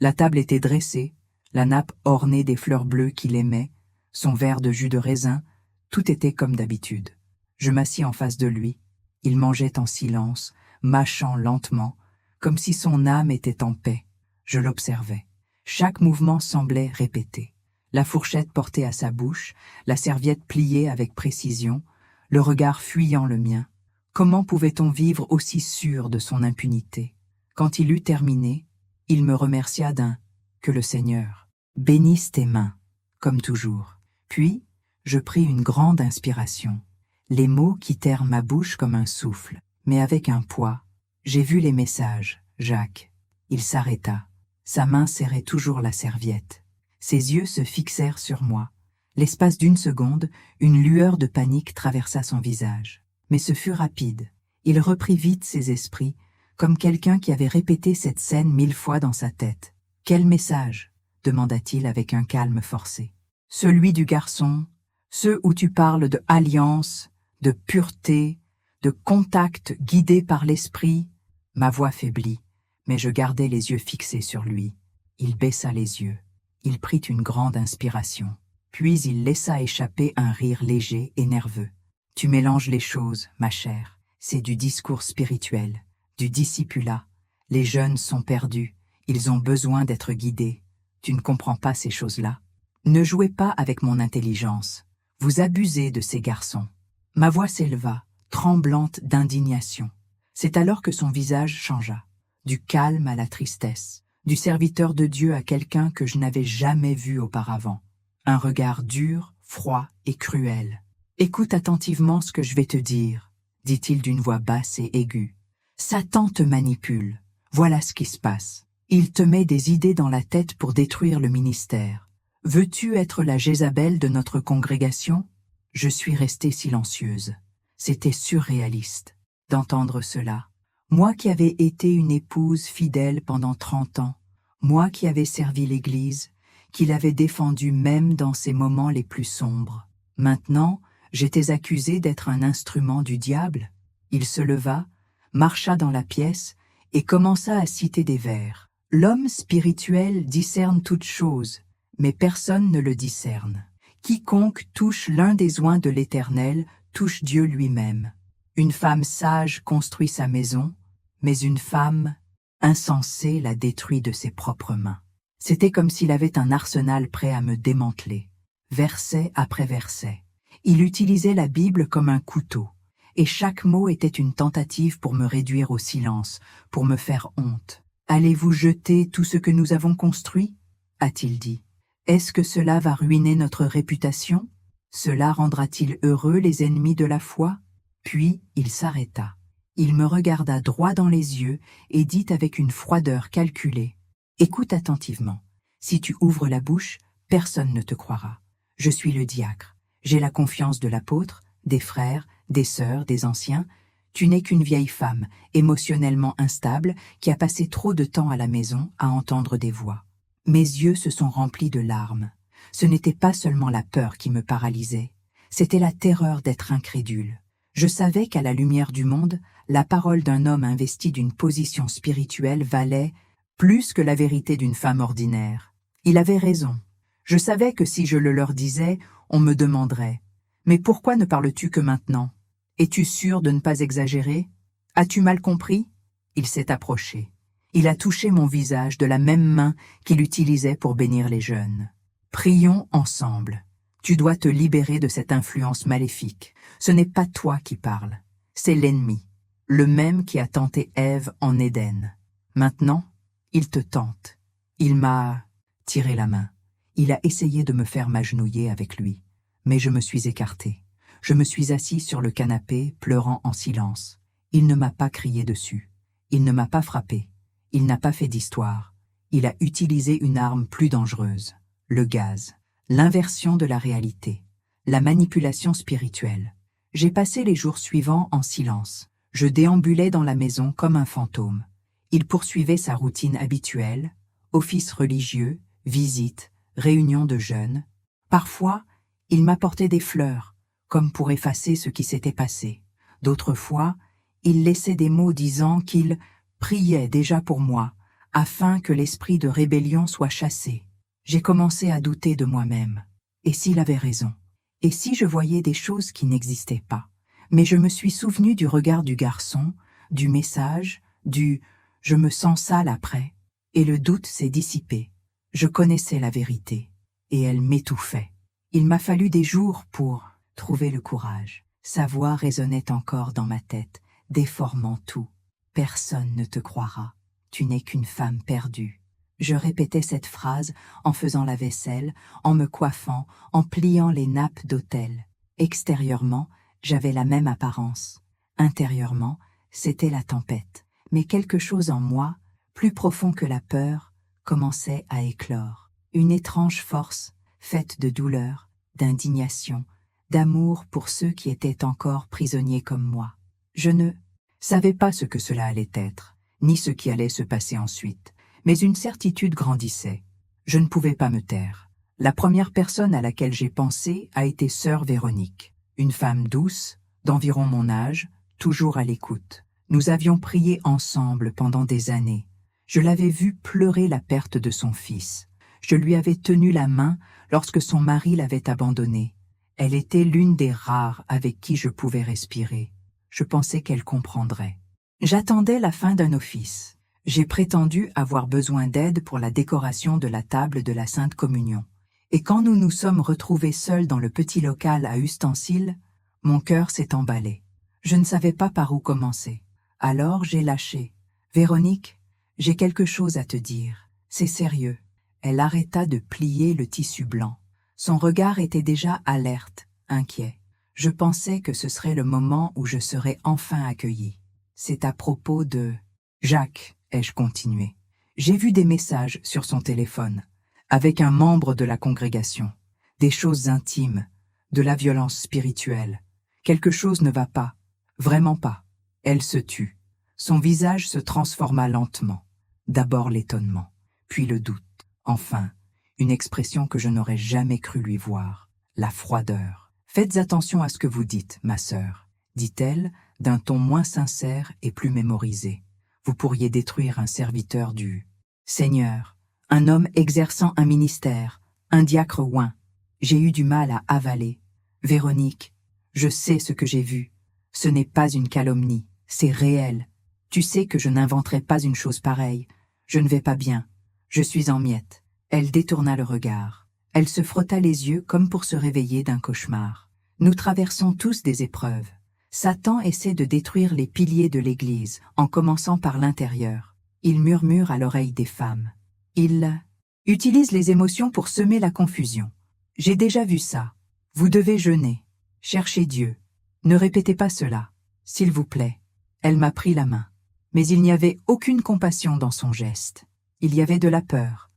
La table était dressée, la nappe ornée des fleurs bleues qu'il aimait, son verre de jus de raisin, tout était comme d'habitude. Je m'assis en face de lui. Il mangeait en silence, mâchant lentement, comme si son âme était en paix. Je l'observais. Chaque mouvement semblait répété. La fourchette portée à sa bouche, la serviette pliée avec précision, le regard fuyant le mien. Comment pouvait-on vivre aussi sûr de son impunité? Quand il eut terminé, il me remercia d'un « Que le Seigneur bénisse tes mains », comme toujours. Puis, je pris une grande inspiration. Les mots quittèrent ma bouche comme un souffle, mais avec un poids. J'ai vu les messages, Jacques. Il s'arrêta. Sa main serrait toujours la serviette. Ses yeux se fixèrent sur moi. L'espace d'1 seconde, une lueur de panique traversa son visage. Mais ce fut rapide. Il reprit vite ses esprits, comme quelqu'un qui avait répété cette scène 1000 fois dans sa tête. « Quel message ?» demanda-t-il avec un calme forcé. « Celui du garçon, ceux où tu parles de alliance, de pureté, de contact guidé par l'esprit. » Ma voix faiblit, mais je gardais les yeux fixés sur lui. Il baissa les yeux. Il prit une grande inspiration. Puis il laissa échapper un rire léger et nerveux. « Tu mélanges les choses, ma chère. C'est du discours spirituel, du discipulat. Les jeunes sont perdus. Ils ont besoin d'être guidés. Tu ne comprends pas ces choses-là. Ne jouez pas avec mon intelligence. Vous abusez de ces garçons. » Ma voix s'éleva, tremblante d'indignation. C'est alors que son visage changea, du calme à la tristesse, du serviteur de Dieu à quelqu'un que je n'avais jamais vu auparavant. Un regard dur, froid et cruel. « Écoute attentivement ce que je vais te dire, » dit-il d'une voix basse et aiguë. « Satan te manipule. Voilà ce qui se passe. Il te met des idées dans la tête pour détruire le ministère. Veux-tu être la Jézabel de notre congrégation ?» Je suis restée silencieuse. C'était surréaliste d'entendre cela. Moi qui avais été une épouse fidèle pendant 30 ans, moi qui avais servi l'Église, qui l'avait défendue même dans ses moments les plus sombres. Maintenant, j'étais accusée d'être un instrument du diable. Il se leva, marcha dans la pièce et commença à citer des vers. « L'homme spirituel discerne toutes choses, mais personne ne le discerne. Quiconque touche l'un des oins de l'Éternel touche Dieu lui-même. Une femme sage construit sa maison, mais une femme insensée la détruit de ses propres mains. » C'était comme s'il avait un arsenal prêt à me démanteler. Verset après verset. Il utilisait la Bible comme un couteau, et chaque mot était une tentative pour me réduire au silence, pour me faire honte. « Allez-vous jeter tout ce que nous avons construit ?» a-t-il dit. « Est-ce que cela va ruiner notre réputation? Cela rendra-t-il heureux les ennemis de la foi ?» Puis il s'arrêta. Il me regarda droit dans les yeux et dit avec une froideur calculée. « Écoute attentivement. Si tu ouvres la bouche, personne ne te croira. Je suis le diacre. J'ai la confiance de l'apôtre, des frères, des sœurs, des anciens. Tu n'es qu'une vieille femme, émotionnellement instable, qui a passé trop de temps à la maison à entendre des voix. » Mes yeux se sont remplis de larmes. Ce n'était pas seulement la peur qui me paralysait, c'était la terreur d'être incrédule. Je savais qu'à la lumière du monde, la parole d'un homme investi d'une position spirituelle valait plus que la vérité d'une femme ordinaire. Il avait raison. Je savais que si je le leur disais, on me demanderait « Mais pourquoi ne parles-tu que maintenant? Es-tu sûr de ne pas exagérer? As-tu mal compris ?» Il s'est approché. Il a touché mon visage de la même main qu'il utilisait pour bénir les jeunes. « Prions ensemble. Tu dois te libérer de cette influence maléfique. Ce n'est pas toi qui parles, c'est l'ennemi, le même qui a tenté Ève en Éden. Maintenant, il te tente. Il m'a tiré la main. Il a essayé de me faire m'agenouiller avec lui, mais je me suis écartée. Je me suis assis sur le canapé, pleurant en silence. Il ne m'a pas crié dessus. Il ne m'a pas frappé. Il n'a pas fait d'histoire. il a utilisé une arme plus dangereuse, le gaz, l'inversion de la réalité, la manipulation spirituelle. J'ai passé les jours suivants en silence. Je déambulais dans la maison comme un fantôme. Il poursuivait sa routine habituelle, office religieux, visites, réunions de jeunes. Parfois, il m'apportait des fleurs, comme pour effacer ce qui s'était passé. D'autres fois, il laissait des mots disant qu'il priait déjà pour moi, afin que l'esprit de rébellion soit chassé. J'ai commencé à douter de moi-même. Et s'il avait raison? Et si je voyais des choses qui n'existaient pas? Mais je me suis souvenu du regard du garçon, du message, du « je me sens sale après », et le doute s'est dissipé. Je connaissais la vérité, et elle m'étouffait. Il m'a fallu des jours pour trouver le courage. Sa voix résonnait encore dans ma tête, déformant tout. « Personne ne te croira. Tu n'es qu'une femme perdue. » Je répétais cette phrase en faisant la vaisselle, en me coiffant, en pliant les nappes d'autel. Extérieurement, j'avais la même apparence. Intérieurement, c'était la tempête. Mais quelque chose en moi, plus profond que la peur, commençait à éclore. Une étrange force, faite de douleur, d'indignation, d'amour pour ceux qui étaient encore prisonniers comme moi. Je ne savais pas ce que cela allait être, ni ce qui allait se passer ensuite. Mais une certitude grandissait. Je ne pouvais pas me taire. La première personne à laquelle j'ai pensé a été sœur Véronique, une femme douce, d'environ mon âge, toujours à l'écoute. Nous avions prié ensemble pendant des années. Je l'avais vue pleurer la perte de son fils. Je lui avais tenu la main lorsque son mari l'avait abandonnée. Elle était l'une des rares avec qui je pouvais respirer. Je pensais qu'elle comprendrait. J'attendais la fin d'un office. J'ai prétendu avoir besoin d'aide pour la décoration de la table de la Sainte Communion. Et quand nous nous sommes retrouvés seuls dans le petit local à ustensiles, mon cœur s'est emballé. Je ne savais pas par où commencer. Alors j'ai lâché. « Véronique, j'ai quelque chose à te dire. C'est sérieux. » Elle arrêta de plier le tissu blanc. Son regard était déjà alerte, inquiet. Je pensais que ce serait le moment où je serais enfin accueillie. C'est à propos de Jacques, ai-je continué. J'ai vu des messages sur son téléphone, avec un membre de la congrégation. Des choses intimes, de la violence spirituelle. Quelque chose ne va pas, vraiment pas. Elle se tut. Son visage se transforma lentement. D'abord l'étonnement, puis le doute. Enfin, une expression que je n'aurais jamais cru lui voir, la froideur. « Faites attention à ce que vous dites, ma sœur, » dit-elle, d'un ton moins sincère et plus mémorisé. Vous pourriez détruire un serviteur du Seigneur, un homme exerçant un ministère, un diacre oint. J'ai eu du mal à avaler. Véronique, je sais ce que j'ai vu. Ce n'est pas une calomnie, c'est réel. Tu sais que je n'inventerai pas une chose pareille. Je ne vais pas bien. Je suis en miettes. Elle détourna le regard. Elle se frotta les yeux comme pour se réveiller d'un cauchemar. Nous traversons tous des épreuves. Satan essaie de détruire les piliers de l'Église, en commençant par l'intérieur. Il murmure à l'oreille des femmes. Il utilise les émotions pour semer la confusion. J'ai déjà vu ça. Vous devez jeûner. Cherchez Dieu. Ne répétez pas cela, s'il vous plaît. Elle m'a pris la main. Mais il n'y avait aucune compassion dans son geste. Il y avait de la peur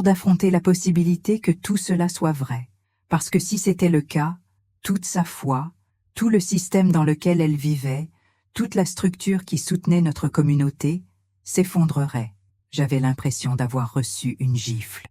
d'affronter la possibilité que tout cela soit vrai. Parce que si c'était le cas, toute sa foi, tout le système dans lequel elle vivait, toute la structure qui soutenait notre communauté, s'effondrerait. J'avais l'impression d'avoir reçu une gifle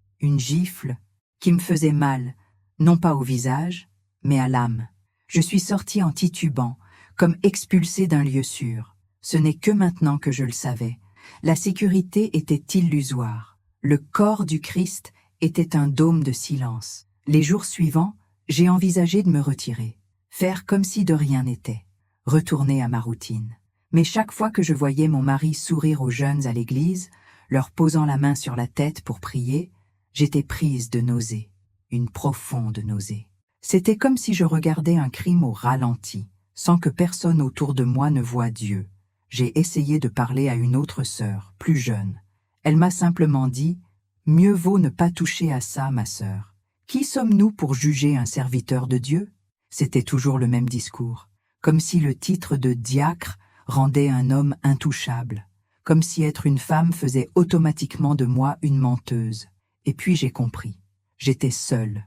qui me faisait mal, non pas au visage, mais à l'âme. Je suis sortie en titubant, comme expulsée d'un lieu sûr. Ce n'est que maintenant que je le savais. La sécurité était illusoire. Le corps du Christ était un dôme de silence. Les jours suivants, j'ai envisagé de me retirer. Faire comme si de rien n'était, retourner à ma routine. Mais chaque fois que je voyais mon mari sourire aux jeunes à l'église, leur posant la main sur la tête pour prier, j'étais prise de nausée, une profonde nausée. C'était comme si je regardais un crime au ralenti, sans que personne autour de moi ne voie Dieu. J'ai essayé de parler à une autre sœur, plus jeune. Elle m'a simplement dit « Mieux vaut ne pas toucher à ça, ma sœur. Qui sommes-nous pour juger un serviteur de Dieu ?» C'était toujours le même discours, comme si le titre de diacre rendait un homme intouchable, comme si être une femme faisait automatiquement de moi une menteuse. Et puis j'ai compris. J'étais seule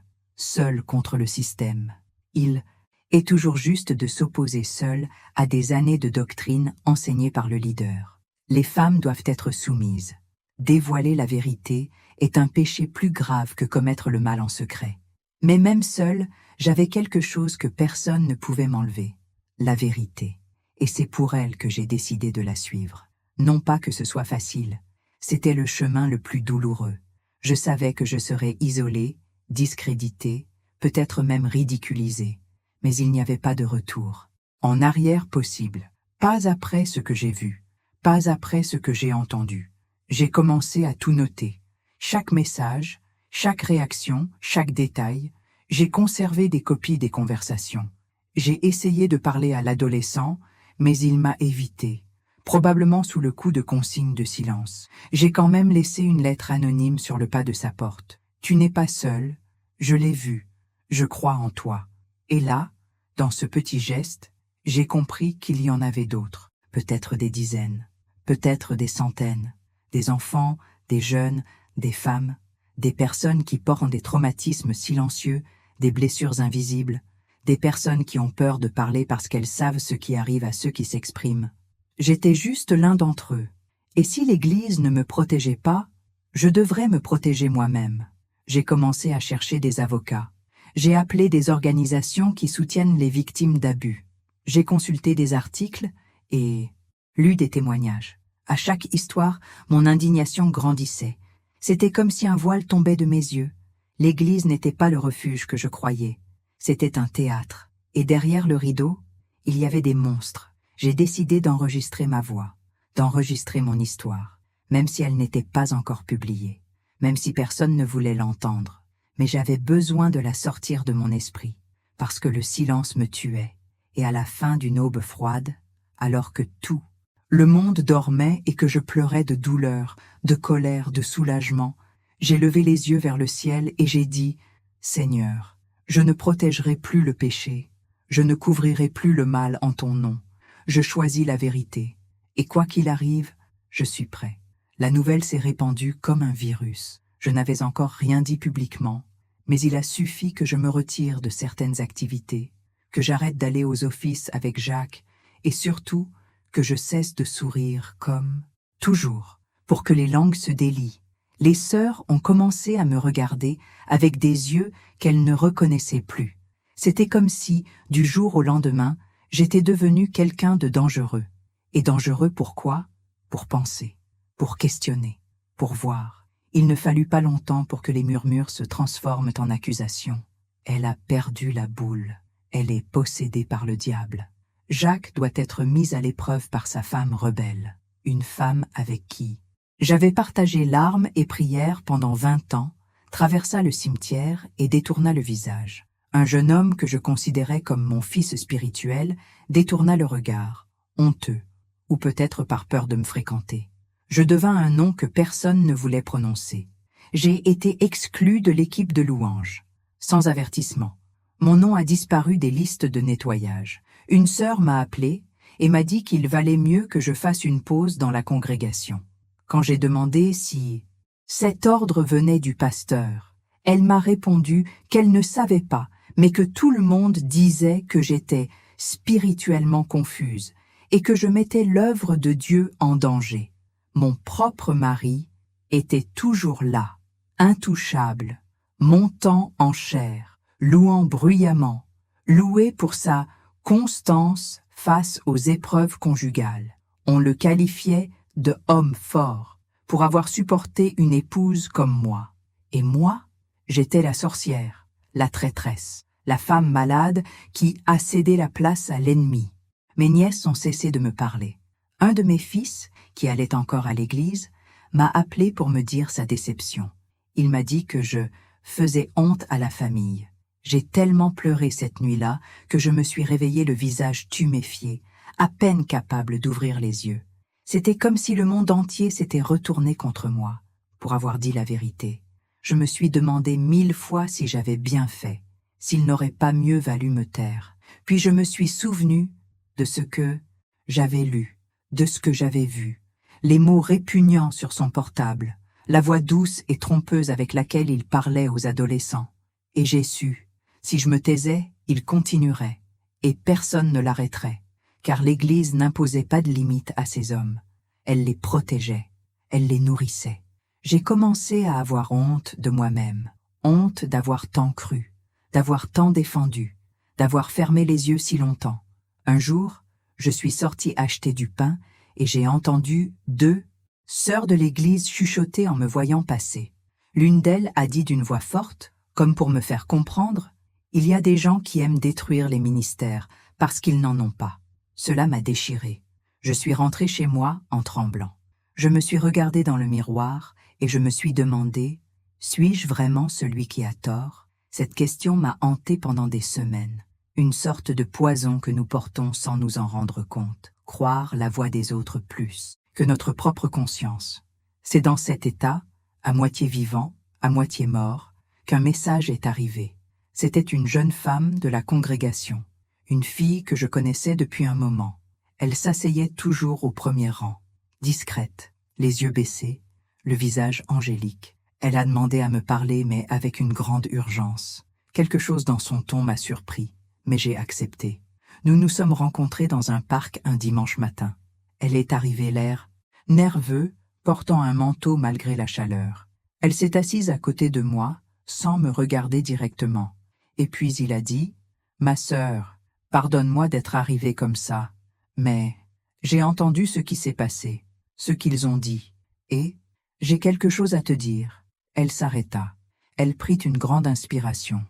contre le système. Il est toujours juste de s'opposer seule à des années de doctrine enseignées par le leader. Les femmes doivent être soumises. Dévoiler la vérité est un péché plus grave que commettre le mal en secret. Mais même seule, j'avais quelque chose que personne ne pouvait m'enlever. La vérité. Et c'est pour elle que j'ai décidé de la suivre. Non pas que ce soit facile. C'était le chemin le plus douloureux. Je savais que je serais isolée, discréditée, peut-être même ridiculisée. Mais il n'y avait pas de retour. En arrière possible. Pas après ce que j'ai vu. Pas après ce que j'ai entendu. J'ai commencé à tout noter. Chaque message, chaque réaction, chaque détail. J'ai conservé des copies des conversations. J'ai essayé de parler à l'adolescent, mais il m'a évité, probablement sous le coup de consignes de silence. J'ai quand même laissé une lettre anonyme sur le pas de sa porte. Tu n'es pas seul, je l'ai vu, je crois en toi. Et là, dans ce petit geste, j'ai compris qu'il y en avait d'autres, peut-être des dizaines, peut-être des centaines, des enfants, des jeunes, des femmes, des personnes qui portent des traumatismes silencieux, des blessures invisibles, des personnes qui ont peur de parler parce qu'elles savent ce qui arrive à ceux qui s'expriment. J'étais juste l'un d'entre eux. Et si l'Église ne me protégeait pas, je devrais me protéger moi-même. J'ai commencé à chercher des avocats. J'ai appelé des organisations qui soutiennent les victimes d'abus. J'ai consulté des articles et lu des témoignages. À chaque histoire, mon indignation grandissait. C'était comme si un voile tombait de mes yeux. L'Église n'était pas le refuge que je croyais. C'était un théâtre. Et derrière le rideau, il y avait des monstres. J'ai décidé d'enregistrer ma voix, d'enregistrer mon histoire, même si elle n'était pas encore publiée, même si personne ne voulait l'entendre. Mais j'avais besoin de la sortir de mon esprit, parce que le silence me tuait. Et à la fin d'une aube froide, alors que tout, le monde dormait et que je pleurais de douleur, de colère, de soulagement, j'ai levé les yeux vers le ciel et j'ai dit « Seigneur, je ne protégerai plus le péché, je ne couvrirai plus le mal en ton nom, je choisis la vérité, et quoi qu'il arrive, je suis prêt. » La nouvelle s'est répandue comme un virus. Je n'avais encore rien dit publiquement, mais il a suffi que je me retire de certaines activités, que j'arrête d'aller aux offices avec Jacques, et surtout que je cesse de sourire comme toujours, pour que les langues se délient. Les sœurs ont commencé à me regarder avec des yeux qu'elles ne reconnaissaient plus. C'était comme si, du jour au lendemain, j'étais devenu quelqu'un de dangereux. Et dangereux pourquoi? Pour penser, pour questionner, pour voir. Il ne fallut pas longtemps pour que les murmures se transforment en accusations. Elle a perdu la boule. Elle est possédée par le diable. Jacques doit être mis à l'épreuve par sa femme rebelle. Une femme avec qui j'avais partagé larmes et prières pendant 20 ans, traversa le cimetière et détourna le visage. Un jeune homme que je considérais comme mon fils spirituel détourna le regard, honteux, ou peut-être par peur de me fréquenter. Je devins un nom que personne ne voulait prononcer. J'ai été exclu de l'équipe de louanges, sans avertissement. Mon nom a disparu des listes de nettoyage. Une sœur m'a appelé et m'a dit qu'il valait mieux que je fasse une pause dans la congrégation. Quand j'ai demandé si cet ordre venait du pasteur, elle m'a répondu qu'elle ne savait pas, mais que tout le monde disait que j'étais spirituellement confuse et que je mettais l'œuvre de Dieu en danger. Mon propre mari était toujours là, intouchable, montant en chair, louant bruyamment, loué pour sa constance face aux épreuves conjugales. On le qualifiait de homme fort pour avoir supporté une épouse comme moi. Et moi, j'étais la sorcière, la traîtresse, la femme malade qui a cédé la place à l'ennemi. Mes nièces ont cessé de me parler. Un de mes fils, qui allait encore à l'église, m'a appelé pour me dire sa déception. Il m'a dit que je faisais honte à la famille. J'ai tellement pleuré cette nuit-là que je me suis réveillée le visage tuméfié, à peine capable d'ouvrir les yeux. C'était comme si le monde entier s'était retourné contre moi, pour avoir dit la vérité. Je me suis demandé 1000 fois si j'avais bien fait, s'il n'aurait pas mieux valu me taire. Puis je me suis souvenu de ce que j'avais lu, de ce que j'avais vu. les mots répugnants sur son portable, la voix douce et trompeuse avec laquelle il parlait aux adolescents. Et j'ai su, si je me taisais, il continuerait, et personne ne l'arrêterait, car l'Église n'imposait pas de limite à ces hommes. Elle les protégeait, elle les nourrissait. J'ai commencé à avoir honte de moi-même, honte d'avoir tant cru, d'avoir tant défendu, d'avoir fermé les yeux si longtemps. Un jour, je suis sorti acheter du pain et j'ai entendu 2 sœurs de l'Église chuchoter en me voyant passer. L'une d'elles a dit d'une voix forte, comme pour me faire comprendre, « Il y a des gens qui aiment détruire les ministères parce qu'ils n'en ont pas. » Cela m'a déchiré. Je suis rentré chez moi en tremblant. Je me suis regardé dans le miroir et je me suis demandé, suis-je vraiment celui qui a tort? Cette question m'a hanté pendant des semaines. Une sorte de poison que nous portons sans nous en rendre compte. Croire la voix des autres plus que notre propre conscience. C'est dans cet état, à moitié vivant, à moitié mort, qu'un message est arrivé. C'était une jeune femme de la congrégation, une fille que je connaissais depuis un moment. Elle s'asseyait toujours au premier rang, discrète, les yeux baissés, le visage angélique. Elle a demandé à me parler, mais avec une grande urgence. Quelque chose dans son ton m'a surpris, mais j'ai accepté. Nous nous sommes rencontrés dans un parc un dimanche matin. Elle est arrivée l'air nerveux, portant un manteau malgré la chaleur. Elle s'est assise à côté de moi, sans me regarder directement. Et puis il a dit, « Ma sœur, pardonne-moi d'être arrivée comme ça, mais j'ai entendu ce qui s'est passé, ce qu'ils ont dit, et j'ai quelque chose à te dire. » Elle s'arrêta. Elle prit une grande inspiration.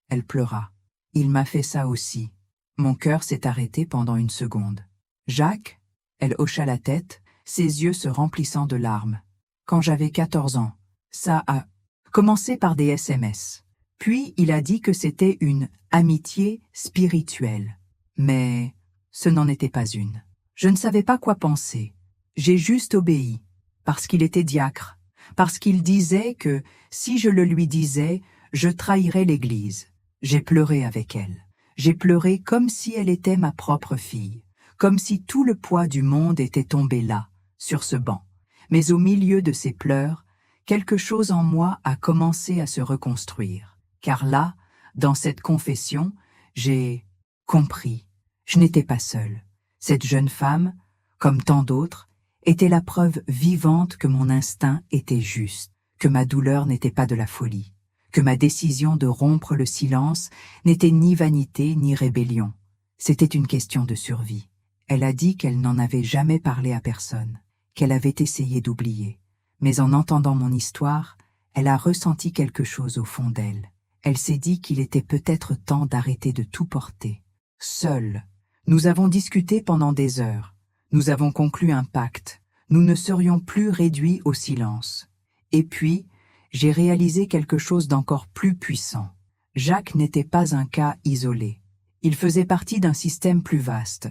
Elle pleura. Il m'a fait ça aussi. Mon cœur s'est arrêté pendant une seconde. Jacques? Elle hocha la tête, ses yeux se remplissant de larmes. Quand j'avais 14 ans, ça a commencé par des SMS. Puis il a dit que c'était une amitié spirituelle. Mais ce n'en était pas une. Je ne savais pas quoi penser. J'ai juste obéi, parce qu'il était diacre, parce qu'il disait que, si je le lui disais, je trahirais l'Église. J'ai pleuré avec elle. J'ai pleuré comme si elle était ma propre fille, comme si tout le poids du monde était tombé là, sur ce banc. Mais au milieu de ces pleurs, quelque chose en moi a commencé à se reconstruire. Car là, dans cette confession, j'ai compris. Je n'étais pas seule. Cette jeune femme, comme tant d'autres, était la preuve vivante que mon instinct était juste, que ma douleur n'était pas de la folie, que ma décision de rompre le silence n'était ni vanité ni rébellion. C'était une question de survie. Elle a dit qu'elle n'en avait jamais parlé à personne, qu'elle avait essayé d'oublier. Mais en entendant mon histoire, elle a ressenti quelque chose au fond d'elle. Elle s'est dit qu'il était peut-être temps d'arrêter de tout porter. Seule. Nous avons discuté pendant des heures. Nous avons conclu un pacte. Nous ne serions plus réduits au silence. Et puis, j'ai réalisé quelque chose d'encore plus puissant. Jacques n'était pas un cas isolé. Il faisait partie d'un système plus vaste.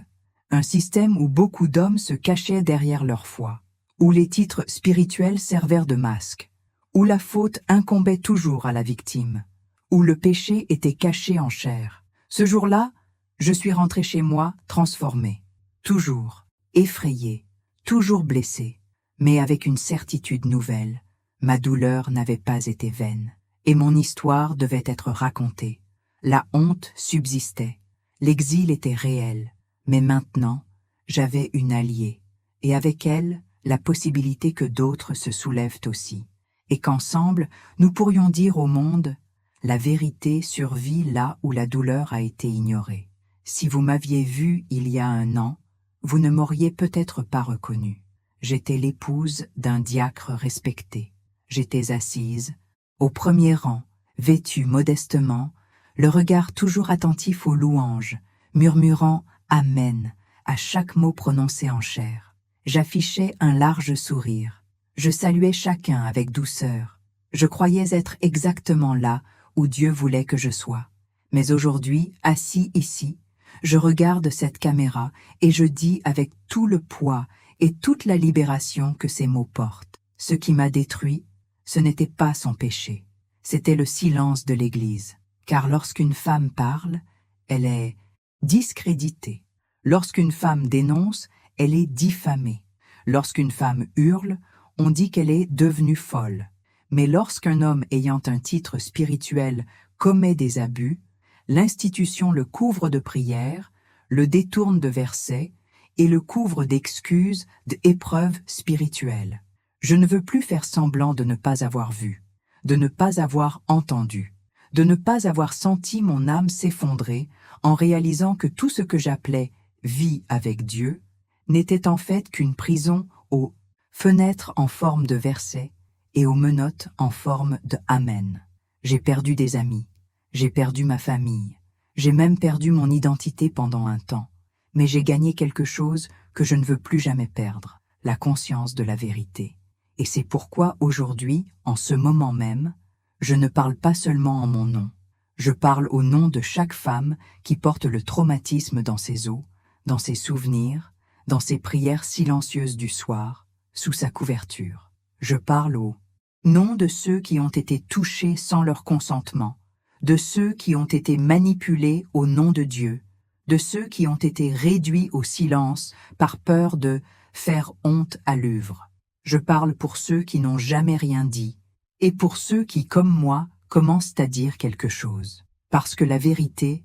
Un système où beaucoup d'hommes se cachaient derrière leur foi, où les titres spirituels servèrent de masque, où la faute incombait toujours à la victime, où le péché était caché en chair. Ce jour-là, je suis rentré chez moi transformé, toujours effrayé, toujours blessé, mais avec une certitude nouvelle. Ma douleur n'avait pas été vaine, et mon histoire devait être racontée. La honte subsistait, l'exil était réel, mais maintenant, j'avais une alliée, et avec elle, la possibilité que d'autres se soulèvent aussi, et qu'ensemble, nous pourrions dire au monde, la vérité survit là où la douleur a été ignorée. Si vous m'aviez vu il y a 1 an, vous ne m'auriez peut-être pas reconnue. J'étais l'épouse d'un diacre respecté. J'étais assise, au premier rang, vêtue modestement, le regard toujours attentif aux louanges, murmurant « Amen » à chaque mot prononcé en chair. J'affichais un large sourire. Je saluais chacun avec douceur. Je croyais être exactement là où Dieu voulait que je sois. Mais aujourd'hui, assis ici, je regarde cette caméra et je dis avec tout le poids et toute la libération que ces mots portent. Ce qui m'a détruit, ce n'était pas son péché, c'était le silence de l'Église. Car lorsqu'une femme parle, elle est discréditée. Lorsqu'une femme dénonce, elle est diffamée. Lorsqu'une femme hurle, on dit qu'elle est devenue folle. Mais lorsqu'un homme ayant un titre spirituel commet des abus, l'institution le couvre de prières, le détourne de versets et le couvre d'excuses, d'épreuves spirituelles. Je ne veux plus faire semblant de ne pas avoir vu, de ne pas avoir entendu, de ne pas avoir senti mon âme s'effondrer en réalisant que tout ce que j'appelais « vie avec Dieu » n'était en fait qu'une prison aux fenêtres en forme de versets et aux menottes en forme de Amen. J'ai perdu des amis, j'ai perdu ma famille, j'ai même perdu mon identité pendant un temps, mais j'ai gagné quelque chose que je ne veux plus jamais perdre, la conscience de la vérité. Et c'est pourquoi aujourd'hui, en ce moment même, je ne parle pas seulement en mon nom, je parle au nom de chaque femme qui porte le traumatisme dans ses os, dans ses souvenirs, dans ses prières silencieuses du soir, sous sa couverture. Je parle au nom de ceux qui ont été touchés sans leur consentement, de ceux qui ont été manipulés au nom de Dieu, de ceux qui ont été réduits au silence par peur de faire honte à l'œuvre. Je parle pour ceux qui n'ont jamais rien dit, et pour ceux qui, comme moi, commencent à dire quelque chose. Parce que la vérité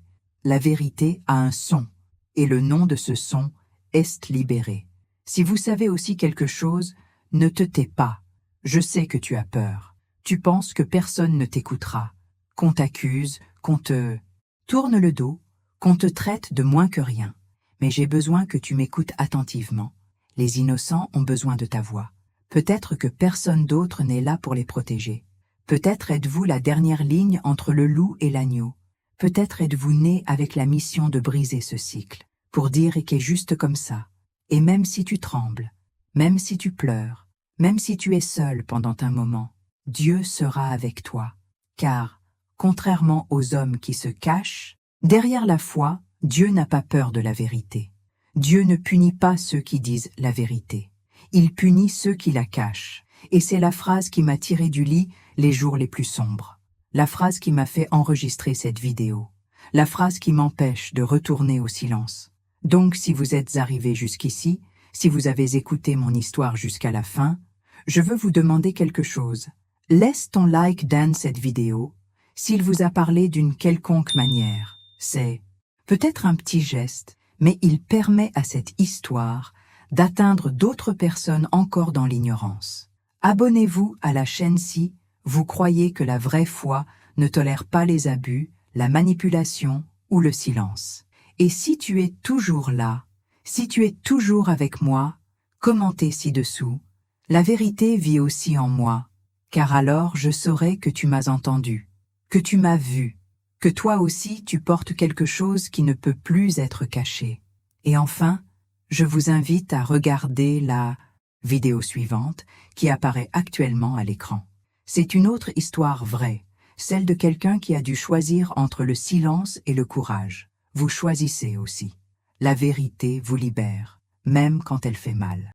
a un son, et le nom de ce son est libéré. Si vous savez aussi quelque chose, ne te tais pas. Je sais que tu as peur. Tu penses que personne ne t'écoutera, qu'on t'accuse, qu'on te tourne le dos, qu'on te traite de moins que rien. Mais j'ai besoin que tu m'écoutes attentivement. Les innocents ont besoin de ta voix. Peut-être que personne d'autre n'est là pour les protéger. Peut-être êtes-vous la dernière ligne entre le loup et l'agneau. Peut-être êtes-vous né avec la mission de briser ce cycle, pour dire qu'est juste comme ça. Et même si tu trembles, même si tu pleures, même si tu es seul pendant un moment, Dieu sera avec toi. Car, contrairement aux hommes qui se cachent, derrière la foi, Dieu n'a pas peur de la vérité. Dieu ne punit pas ceux qui disent la vérité. Il punit ceux qui la cachent. Et c'est la phrase qui m'a tiré du lit les jours les plus sombres. La phrase qui m'a fait enregistrer cette vidéo. La phrase qui m'empêche de retourner au silence. Donc si vous êtes arrivé jusqu'ici, si vous avez écouté mon histoire jusqu'à la fin, je veux vous demander quelque chose. Laisse ton like dans cette vidéo, s'il vous a parlé d'une quelconque manière. C'est peut-être un petit geste, mais il permet à cette histoire d'atteindre d'autres personnes encore dans l'ignorance. Abonnez-vous à la chaîne si vous croyez que la vraie foi ne tolère pas les abus, la manipulation ou le silence. Et si tu es toujours là, si tu es toujours avec moi, commentez ci-dessous. La vérité vit aussi en moi, car alors je saurai que tu m'as entendu, que tu m'as vu, que toi aussi tu portes quelque chose qui ne peut plus être caché. Et enfin, je vous invite à regarder la vidéo suivante qui apparaît actuellement à l'écran. C'est une autre histoire vraie, celle de quelqu'un qui a dû choisir entre le silence et le courage. Vous choisissez aussi. La vérité vous libère, même quand elle fait mal.